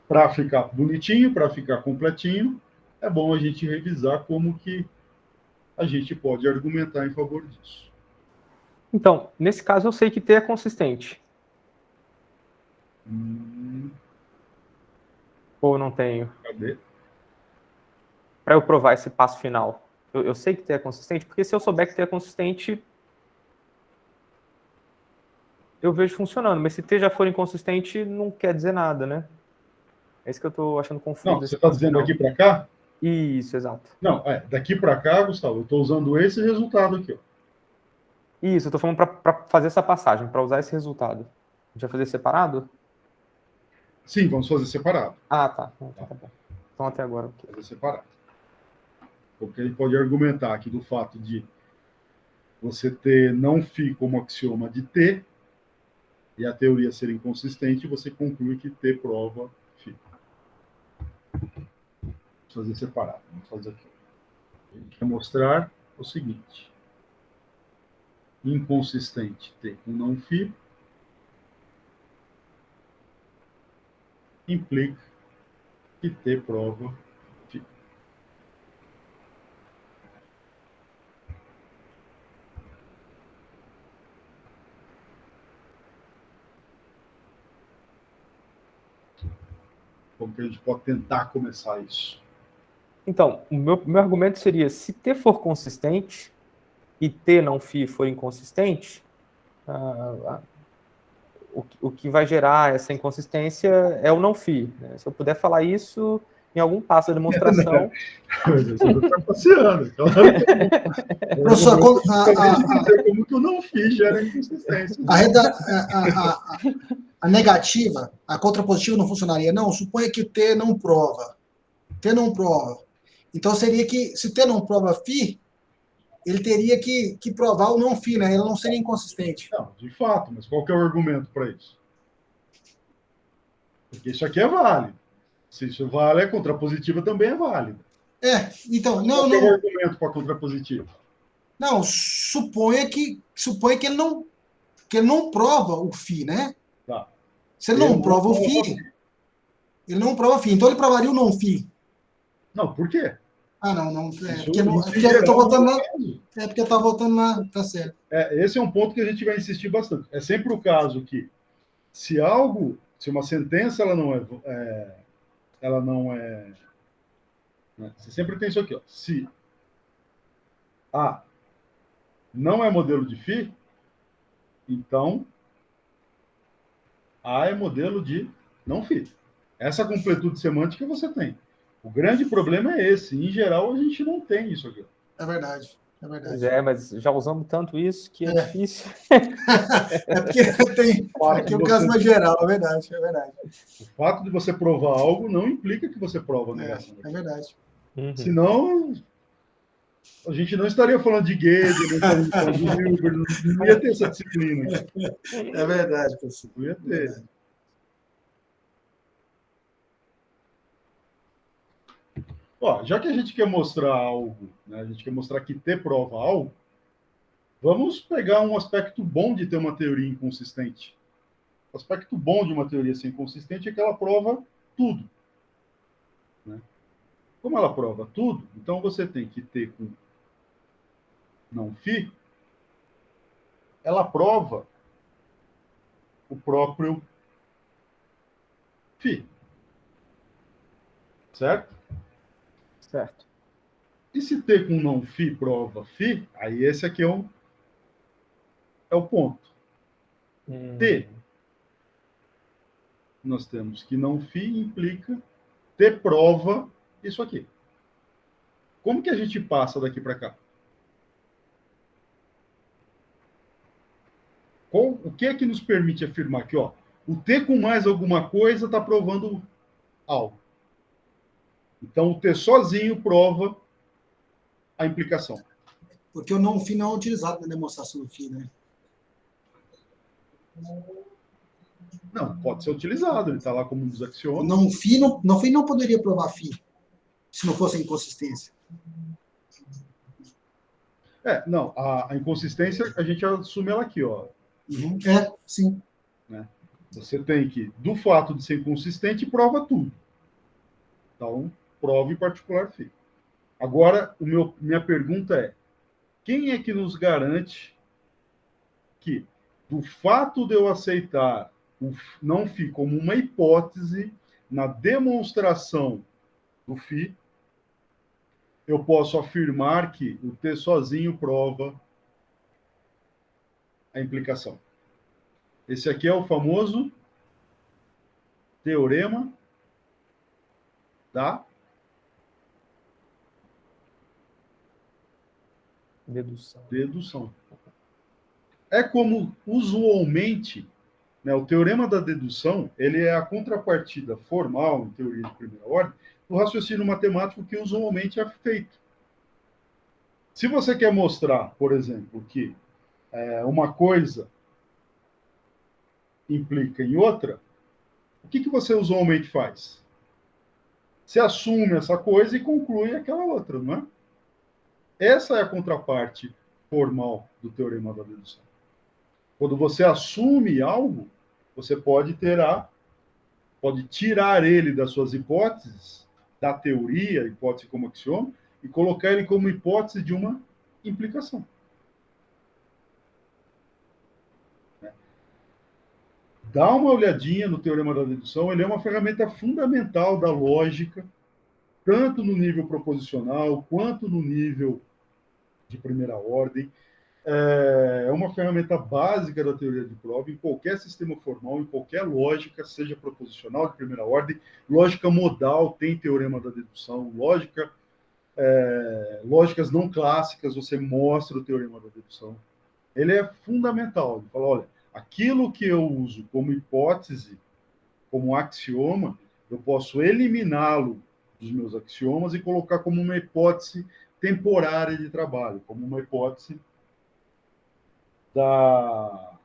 Para ficar bonitinho, para ficar completinho, é bom a gente revisar como que a gente pode argumentar em favor disso. Então, nesse caso, eu sei que T é consistente. Ou não tenho? Cadê? Para eu provar esse passo final. Eu sei que T é consistente, porque se eu souber que T é consistente, eu vejo funcionando. Mas se T já for inconsistente, não quer dizer nada, né? É isso que eu estou achando confuso. Não, você está dizendo daqui para cá? Isso, exato. Não, daqui para cá, Gustavo, eu estou usando esse resultado aqui, ó. Isso, eu estou falando para fazer essa passagem, para usar esse resultado. A gente vai fazer separado? Sim, vamos fazer separado. Ah, tá. Então, tá bom. Então, até agora. Okay. Fazer separado. Porque a gente pode argumentar aqui do fato de você ter não φ como axioma de T e a teoria ser inconsistente, você conclui que T prova φ. Vamos fazer separado. Vamos fazer aqui. A gente quer mostrar o seguinte. Inconsistente T com não φ implica que T prova φ. Como que a gente pode tentar começar isso? Então, o meu argumento seria, se T for consistente e T não φ for inconsistente, o que vai gerar essa inconsistência é o não φ. Né? Se eu puder falar isso em algum passo da demonstração... Você está passeando. Professor, como que eu não fiz gera inconsistência. A negativa, a contrapositiva não funcionaria. Não, suponha que T não prova. T não prova. Então seria que, se T não prova φ, ele teria que provar o não φ, né? Ele não seria inconsistente. Não, de fato, mas qual que é o argumento para isso? Porque isso aqui é válido. Se isso vale, a contrapositiva também é válida. Então, Qual que é o argumento para a contrapositiva? Não, suponha que ele não prova o φ, né? Tá. Se ele não prova o φ, ele não prova φ. Então ele provaria o não φ. Não, por quê? Não. Porque eu estou voltando lá. É porque eu estava voltando lá, tá certo. Esse é um ponto que a gente vai insistir bastante. É sempre o caso que, se uma sentença ela não é, né? Você sempre tem isso aqui, ó. Se A não é modelo de φ, então A é modelo de não φ. Essa completude semântica você tem. O grande problema é esse. Em geral, a gente não tem isso aqui. É verdade. Pois mas já usamos tanto isso que é difícil. É porque tem aqui um caso mais geral, é verdade. O fato de você provar algo não implica que você prova a negação. É verdade. Senão, a gente não estaria falando de Gödel, não ia ter essa disciplina. É verdade, professor. Não ia ter. Ó, já que a gente quer mostrar algo, né, a gente quer mostrar que T prova algo, vamos pegar um aspecto bom de ter uma teoria inconsistente. O aspecto bom de uma teoria ser inconsistente é que ela prova tudo. Né? Como ela prova tudo, então você tem que ter com não φ, ela prova o próprio φ. Certo? Certo. E se T com não φ prova φ, aí esse aqui é o ponto. T, nós temos que não φ implica T prova isso aqui. Como que a gente passa daqui para cá? O que é que nos permite afirmar que o T com mais alguma coisa está provando algo? Então, o T sozinho prova a implicação. Porque o não φ não é utilizado na demonstração do φ, né? Não, pode ser utilizado. Ele está lá como um dos axiomas. Não φ não poderia provar φ, se não fosse inconsistência. Não, a inconsistência, a gente assume ela aqui, ó. Sim. Né? Você tem que, do fato de ser inconsistente, prova tudo. Então, prova em particular φ. Agora, minha pergunta é, quem é que nos garante que, do fato de eu aceitar o não φ como uma hipótese na demonstração do φ, eu posso afirmar que o T sozinho prova a implicação? Esse aqui é o famoso teorema da dedução. É como, usualmente, né, o teorema da dedução, ele é a contrapartida formal, em teoria de primeira ordem, do raciocínio matemático que usualmente é feito. Se você quer mostrar, por exemplo, que uma coisa implica em outra, o que você usualmente faz? Você assume essa coisa e conclui aquela outra, não é? Essa é a contraparte formal do teorema da dedução. Quando você assume algo, você pode tirar ele das suas hipóteses, da teoria, hipótese como axioma, e colocar ele como hipótese de uma implicação. Dá uma olhadinha no teorema da dedução, ele é uma ferramenta fundamental da lógica, tanto no nível proposicional, quanto no nível de primeira ordem. É uma ferramenta básica da teoria de prova em qualquer sistema formal, em qualquer lógica, seja proposicional de primeira ordem, lógica modal tem teorema da dedução, lógicas não clássicas, você mostra o teorema da dedução. Ele é fundamental. Ele fala, olha, aquilo que eu uso como hipótese, como axioma, eu posso eliminá-lo dos meus axiomas e colocar como uma hipótese temporária de trabalho, como uma hipótese da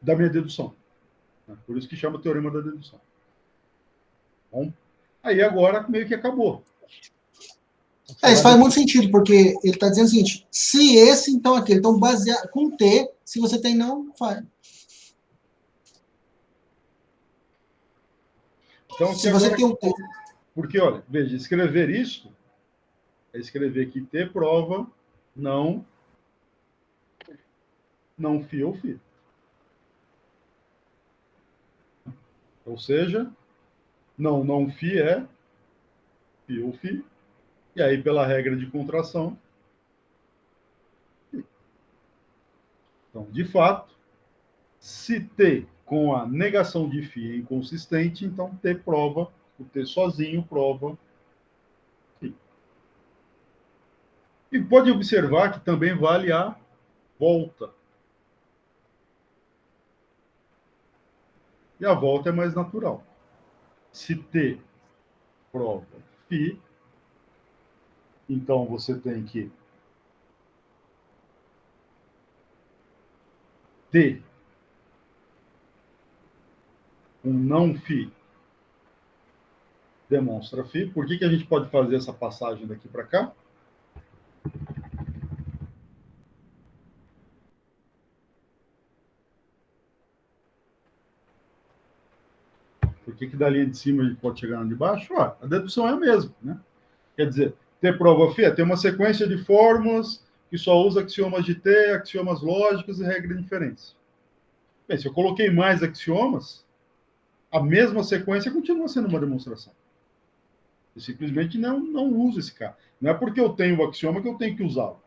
minha dedução. Por isso que chama teorema da dedução. Bom, aí agora meio que acabou. Isso faz muito sentido, porque ele está dizendo o seguinte, se esse, então aquele. Então, baseado com T, se você tem não, faz. Então, se você agora, tem um T. Porque, olha, veja, escrever isso é escrever que T prova não φ ou φ. Ou seja, não φ é φ ou φ. E aí, pela regra de contração, então, de fato, se T com a negação de φ é inconsistente, então T prova, o T sozinho prova φ. E pode observar que também vale a volta. E a volta é mais natural. Se T prova φ, então você tem que T um não φ demonstra φ. Por que a gente pode fazer essa passagem daqui para cá? Por que da linha de cima a gente pode chegar na de baixo? A dedução é a mesma, né? Quer dizer, T prova φ tem uma sequência de fórmulas que só usa axiomas de T, axiomas lógicos e regra de inferência. Bem, se eu coloquei mais axiomas, a mesma sequência continua sendo uma demonstração. Eu simplesmente não uso esse cara. Não é porque eu tenho o axioma que eu tenho que usá-lo.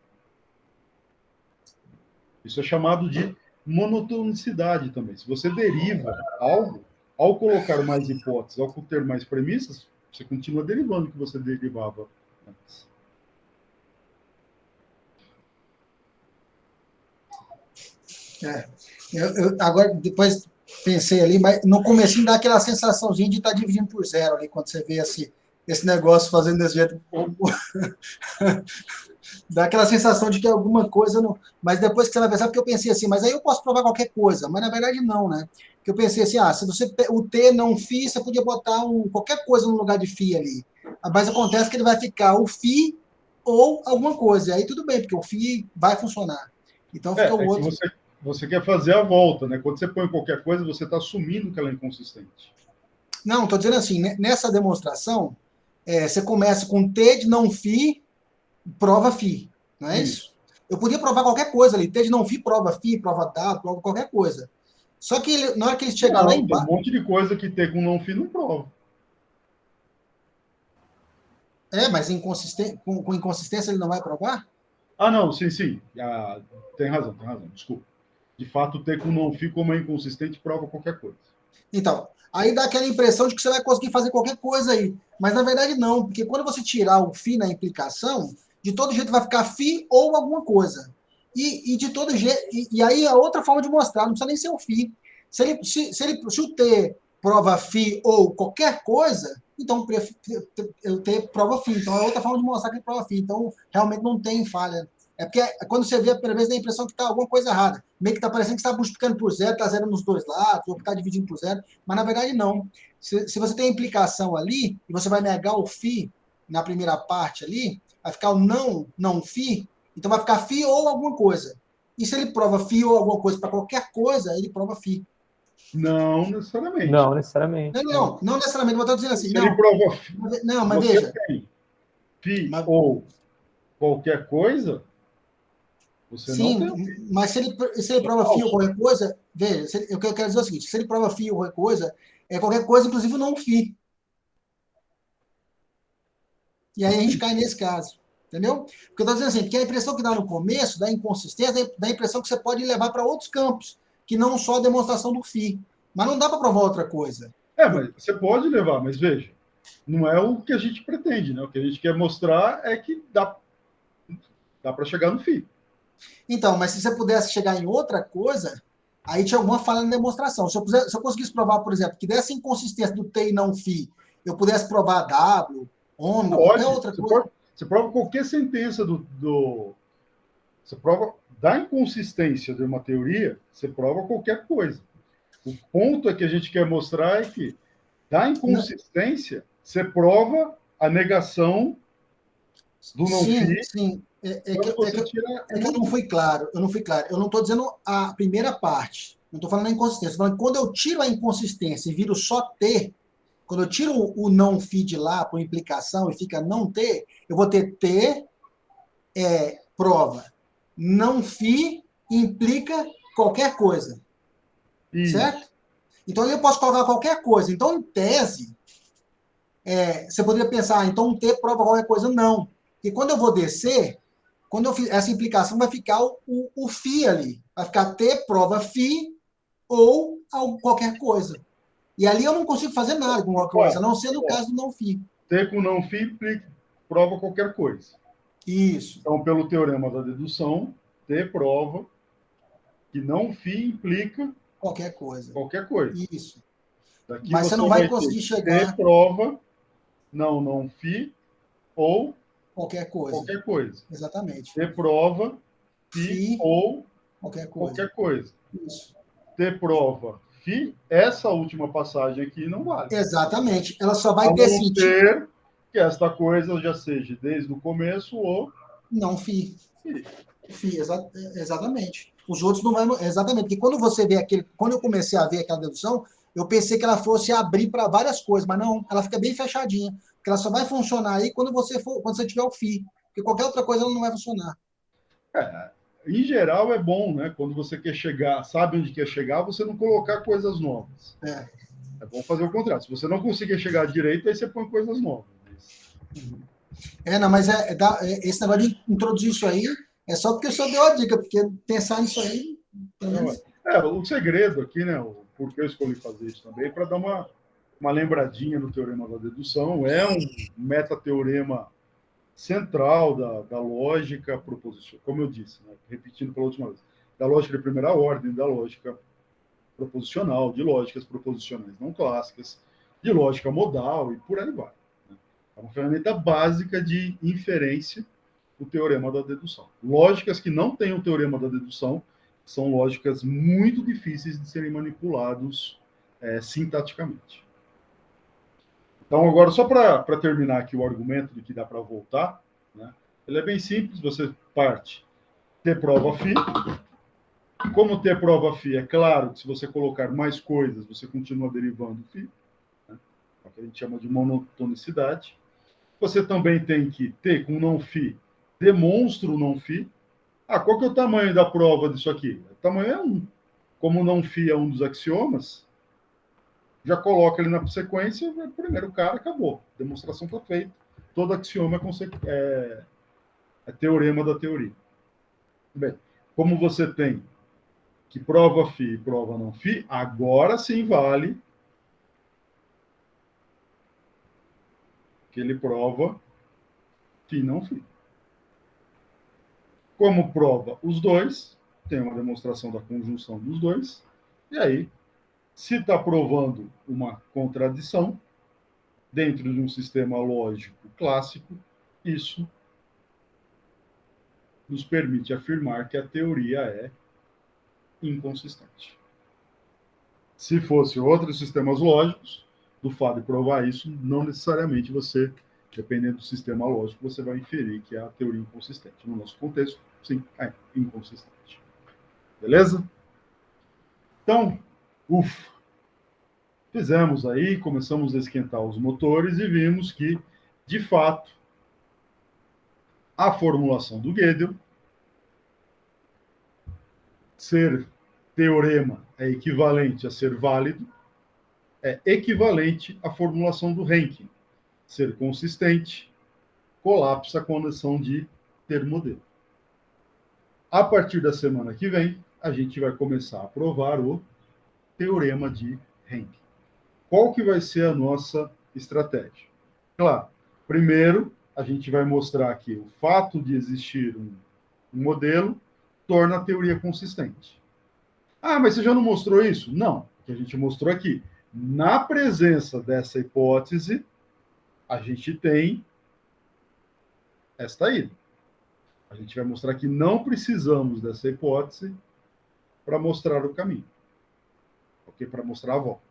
Isso é chamado de monotonicidade também. Se você deriva algo, ao colocar mais hipóteses, ao ter mais premissas, você continua derivando o que você derivava antes. Eu agora, depois pensei ali, mas no comecinho dá aquela sensaçãozinha de estar dividindo por zero ali, quando você vê esse negócio fazendo desse jeito. Dá aquela sensação de que alguma coisa não. Mas depois que você vai pensar, porque eu pensei assim, mas aí eu posso provar qualquer coisa, mas na verdade não, né? Porque eu pensei assim, se você o T não φ, você podia botar qualquer coisa no lugar de φ ali. Mas acontece que ele vai ficar o φ ou alguma coisa. E aí tudo bem, porque o φ vai funcionar. Então fica o outro. Você quer fazer a volta, né? Quando você põe qualquer coisa, você está assumindo que ela é inconsistente. Não, estou dizendo assim, nessa demonstração, você começa com T de não φ, prova φ, não é isso? Eu podia provar qualquer coisa ali, T de não φ, prova φ, prova dado, prova qualquer coisa. Só que na hora que ele chegar lá embaixo... Tem um monte de coisa que T com não φ não prova. Mas com inconsistência ele não vai provar? Ah, não, sim. Tem razão, desculpa. De fato, T com não φ, como é inconsistente, prova qualquer coisa. Então, aí dá aquela impressão de que você vai conseguir fazer qualquer coisa aí. Mas na verdade não, porque quando você tirar o φ na implicação, de todo jeito vai ficar φ ou alguma coisa. E de todo jeito. E aí a outra forma de mostrar, não precisa nem ser o φ. Se o T prova φ ou qualquer coisa, então o T prova φ. Então é outra forma de mostrar que ele prova φ. Então realmente não tem falha. É porque quando você vê a primeira vez, dá a impressão que está alguma coisa errada. Meio que está parecendo que está multiplicando por zero, está zero nos dois lados, ou que está dividindo por zero. Mas na verdade não. Se você tem a implicação ali, e você vai negar o φ na primeira parte ali, vai ficar o não φ, então vai ficar φ ou alguma coisa. E se ele prova φ ou alguma coisa para qualquer coisa, ele prova φ. Não necessariamente. Não necessariamente. Não necessariamente, mas eu estou dizendo assim. Se ele prova φ, não, mas veja. Tem φ ou qualquer coisa, você sim, não tem. Mas se ele prova φ ou qualquer coisa, veja, eu quero dizer o seguinte: se ele prova φ ou qualquer coisa, é qualquer coisa, inclusive não φ. E aí a gente cai nesse caso. Entendeu? Porque eu estou dizendo assim, porque a impressão que dá no começo, da inconsistência, dá a impressão que você pode levar para outros campos, que não só a demonstração do φ. Mas não dá para provar outra coisa. Mas você pode levar, mas veja, não é o que a gente pretende, né? O que a gente quer mostrar é que dá para chegar no φ. Então, mas se você pudesse chegar em outra coisa, aí tinha alguma falha na demonstração. Se eu conseguisse provar, por exemplo, que dessa inconsistência do T e não φ, eu pudesse provar W, ômega, qualquer outra coisa. Você prova qualquer sentença Você prova da inconsistência de uma teoria, você prova qualquer coisa. O ponto é que a gente quer mostrar é que da inconsistência, você prova a negação do não φ. Sim. É que eu não fui claro. Eu não estou dizendo a primeira parte. Não estou falando da inconsistência. Estou falando que quando eu tiro a inconsistência e viro só T, quando eu tiro o não φ de lá por implicação e fica não T, eu vou ter T prova. Não φ implica qualquer coisa. Isso. Certo? Então ali eu posso colocar qualquer coisa. Então, em tese, você poderia pensar, então um T prova qualquer coisa. Não. Porque quando eu vou descer, essa implicação vai ficar o φ ali. Vai ficar T prova φ ou qualquer coisa. E ali eu não consigo fazer nada com qualquer coisa, a não ser no caso do não φ. T com não φ prova qualquer coisa. Isso. Então, pelo teorema da dedução, T prova que não φ implica qualquer coisa. Isso. Daqui mas você não vai conseguir chegar... T prova não φ ou qualquer coisa. Exatamente. T prova φ ou qualquer coisa. Isso. T prova φ, essa última passagem aqui não vale. Exatamente. Ela só vai ter sentido que esta coisa já seja desde o começo ou não φ. Exatamente. Os outros não vão... Exatamente. Porque quando você vê quando eu comecei a ver aquela dedução, eu pensei que ela fosse abrir para várias coisas, mas não, ela fica bem fechadinha. Porque ela só vai funcionar aí quando você tiver o φ. Porque qualquer outra coisa ela não vai funcionar. Em geral é bom, né? Quando você quer chegar, sabe onde quer chegar, você não colocar coisas novas. É bom fazer o contrário. Se você não conseguir chegar direito, aí você põe coisas novas. Não, mas esse negócio de introduzir isso aí é só porque o senhor deu a dica, porque pensar nisso aí... O segredo aqui, né? Porque eu escolhi fazer isso também, para dar uma lembradinha no teorema da dedução. É um metateorema central da lógica proposicional, como eu disse, né? Repetindo pela última vez, da lógica de primeira ordem, da lógica proposicional, de lógicas proposicionais não clássicas, de lógica modal e por aí vai. Né? É uma ferramenta básica de inferência do teorema da dedução. Lógicas que não têm o teorema da dedução são lógicas muito difíceis de serem manipulados sintaticamente. Então, agora, só para terminar aqui o argumento de que dá para voltar, né? Ele é bem simples, você parte T prova φ. Como T prova φ, é claro que se você colocar mais coisas, você continua derivando φ, né? É o que a gente chama de monotonicidade. Você também tem que T com não φ demonstra o não φ. Ah, qual que é o tamanho da prova disso aqui? O tamanho é 1. Como não φ é um dos axiomas, já coloca ele na sequência, o primeiro cara acabou. A demonstração está feita. Todo axioma é teorema da teoria. Bem, como você tem que prova φ e prova não φ, agora sim vale que ele prova φ não φ. Como prova os dois, tem uma demonstração da conjunção dos dois, e aí, se está provando uma contradição dentro de um sistema lógico clássico, isso nos permite afirmar que a teoria é inconsistente. Se fosse outros sistemas lógicos, do fato de provar isso, não necessariamente você, dependendo do sistema lógico, você vai inferir que é a teoria inconsistente. No nosso contexto, sim, é inconsistente. Beleza? Então, fizemos aí, começamos a esquentar os motores e vimos que, de fato, a formulação do Gödel, ser teorema é equivalente a ser válido, é equivalente à formulação do Henkin, ser consistente, colapsa a condição de ter modelo. A partir da semana que vem, a gente vai começar a provar o teorema de Henkin. Qual que vai ser a nossa estratégia? Claro, primeiro, a gente vai mostrar que o fato de existir um modelo torna a teoria consistente. Ah, mas você já não mostrou isso? Não, o que a gente mostrou aqui. Na presença dessa hipótese, a gente tem esta ida. A gente vai mostrar que não precisamos dessa hipótese para mostrar o caminho. Ok? Para mostrar a volta.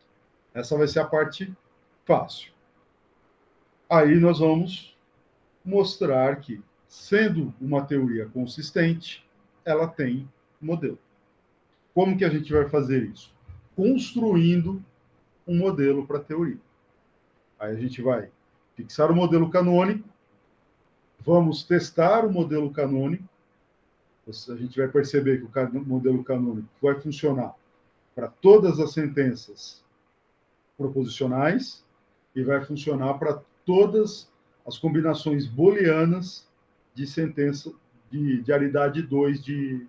Essa vai ser a parte fácil. Aí nós vamos mostrar que, sendo uma teoria consistente, ela tem modelo. Como que a gente vai fazer isso? Construindo um modelo para a teoria. Aí a gente vai fixar o modelo canônico, vamos testar o modelo canônico, a gente vai perceber que o modelo canônico vai funcionar para todas as sentenças proposicionais e vai funcionar para todas as combinações booleanas de sentença de aridade 2 de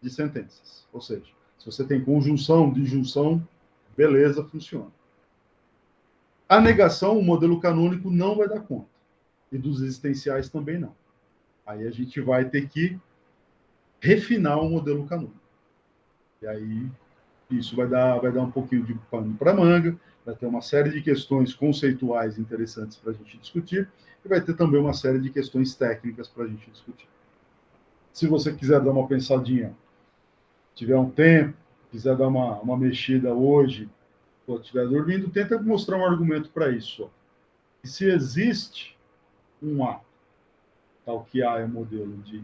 sentenças. Ou seja, se você tem conjunção, disjunção, beleza, funciona. A negação, o modelo canônico não vai dar conta. E dos existenciais também não. Aí a gente vai ter que refinar o modelo canônico. E aí isso vai dar um pouquinho de pano para manga, vai ter uma série de questões conceituais interessantes para a gente discutir, e vai ter também uma série de questões técnicas para a gente discutir. Se você quiser dar uma pensadinha, tiver um tempo, quiser dar uma mexida hoje, ou estiver dormindo, tenta mostrar um argumento para isso. E se existe um A, tal que A é o modelo de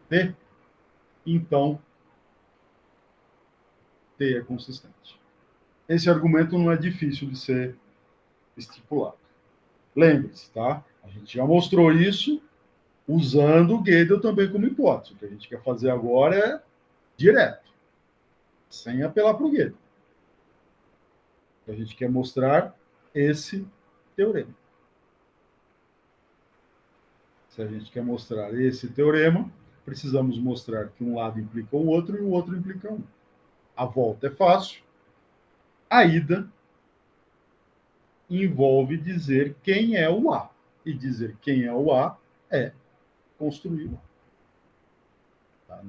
T, então T é consistente. Esse argumento não é difícil de ser estipulado. Lembre-se, tá? A gente já mostrou isso usando o Gödel também como hipótese. O que a gente quer fazer agora é direto, sem apelar para o Gödel. A gente quer mostrar esse teorema. Se a gente quer mostrar esse teorema, precisamos mostrar que um lado implica o outro e o outro implica um. A volta é fácil. A ida envolve dizer quem é o A. E dizer quem é o A é construir o A. Tá?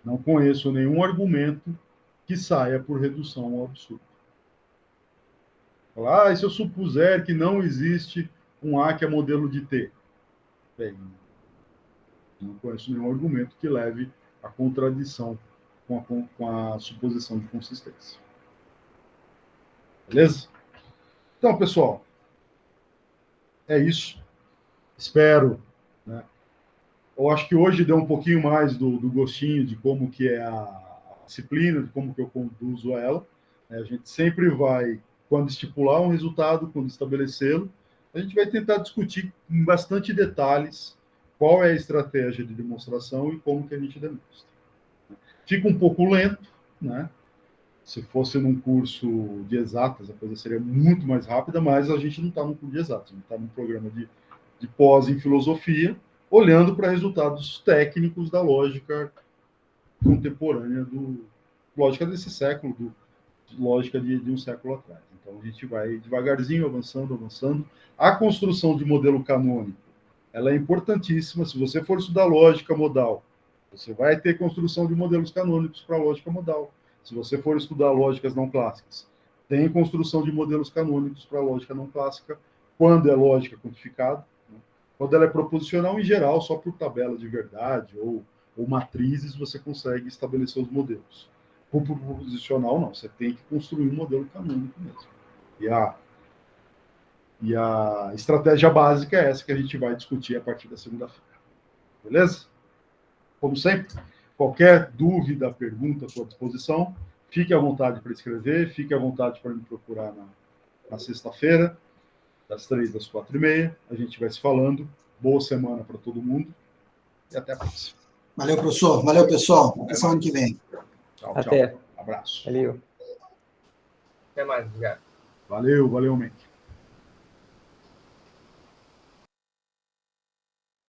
Não conheço nenhum argumento que saia por redução ao absurdo. Falar, e se eu supuser que não existe um A que é modelo de T? Bem, não conheço nenhum argumento que leve à contradição com a suposição de consistência. Beleza? Então, pessoal, é isso. Espero, né, Eu acho que hoje deu um pouquinho mais do gostinho de como que é a disciplina, de como que eu conduzo ela. A gente sempre vai, quando estipular um resultado, quando estabelecê-lo, a gente vai tentar discutir com bastante detalhes qual é a estratégia de demonstração e como que a gente demonstra. Fica um pouco lento, né? Se fosse num curso de exatas, a coisa seria muito mais rápida, mas a gente não está num curso de exatas, a gente está num programa de pós em filosofia, olhando para resultados técnicos da lógica contemporânea, lógica desse século, lógica de um século atrás. Então, a gente vai devagarzinho, avançando. A construção de modelo canônico, ela é importantíssima. Se você for estudar lógica modal, você vai ter construção de modelos canônicos para a lógica modal. Se você for estudar lógicas não clássicas, tem construção de modelos canônicos para a lógica não clássica, quando é lógica quantificada. Né? Quando ela é proposicional, em geral, só por tabela de verdade ou matrizes, você consegue estabelecer os modelos. Por proposicional, não. Você tem que construir um modelo canônico mesmo. E a estratégia básica é essa que a gente vai discutir a partir da segunda-feira. Beleza? Como sempre, qualquer dúvida, pergunta à sua disposição, fique à vontade para escrever, fique à vontade para me procurar na sexta-feira, das 3 às 4h30. A gente vai se falando. Boa semana para todo mundo e até a próxima. Valeu, professor. Valeu, pessoal. Até semana que vem. Tchau, Até. tchau. Abraço. Valeu. Até mais, obrigado. Valeu, Menck.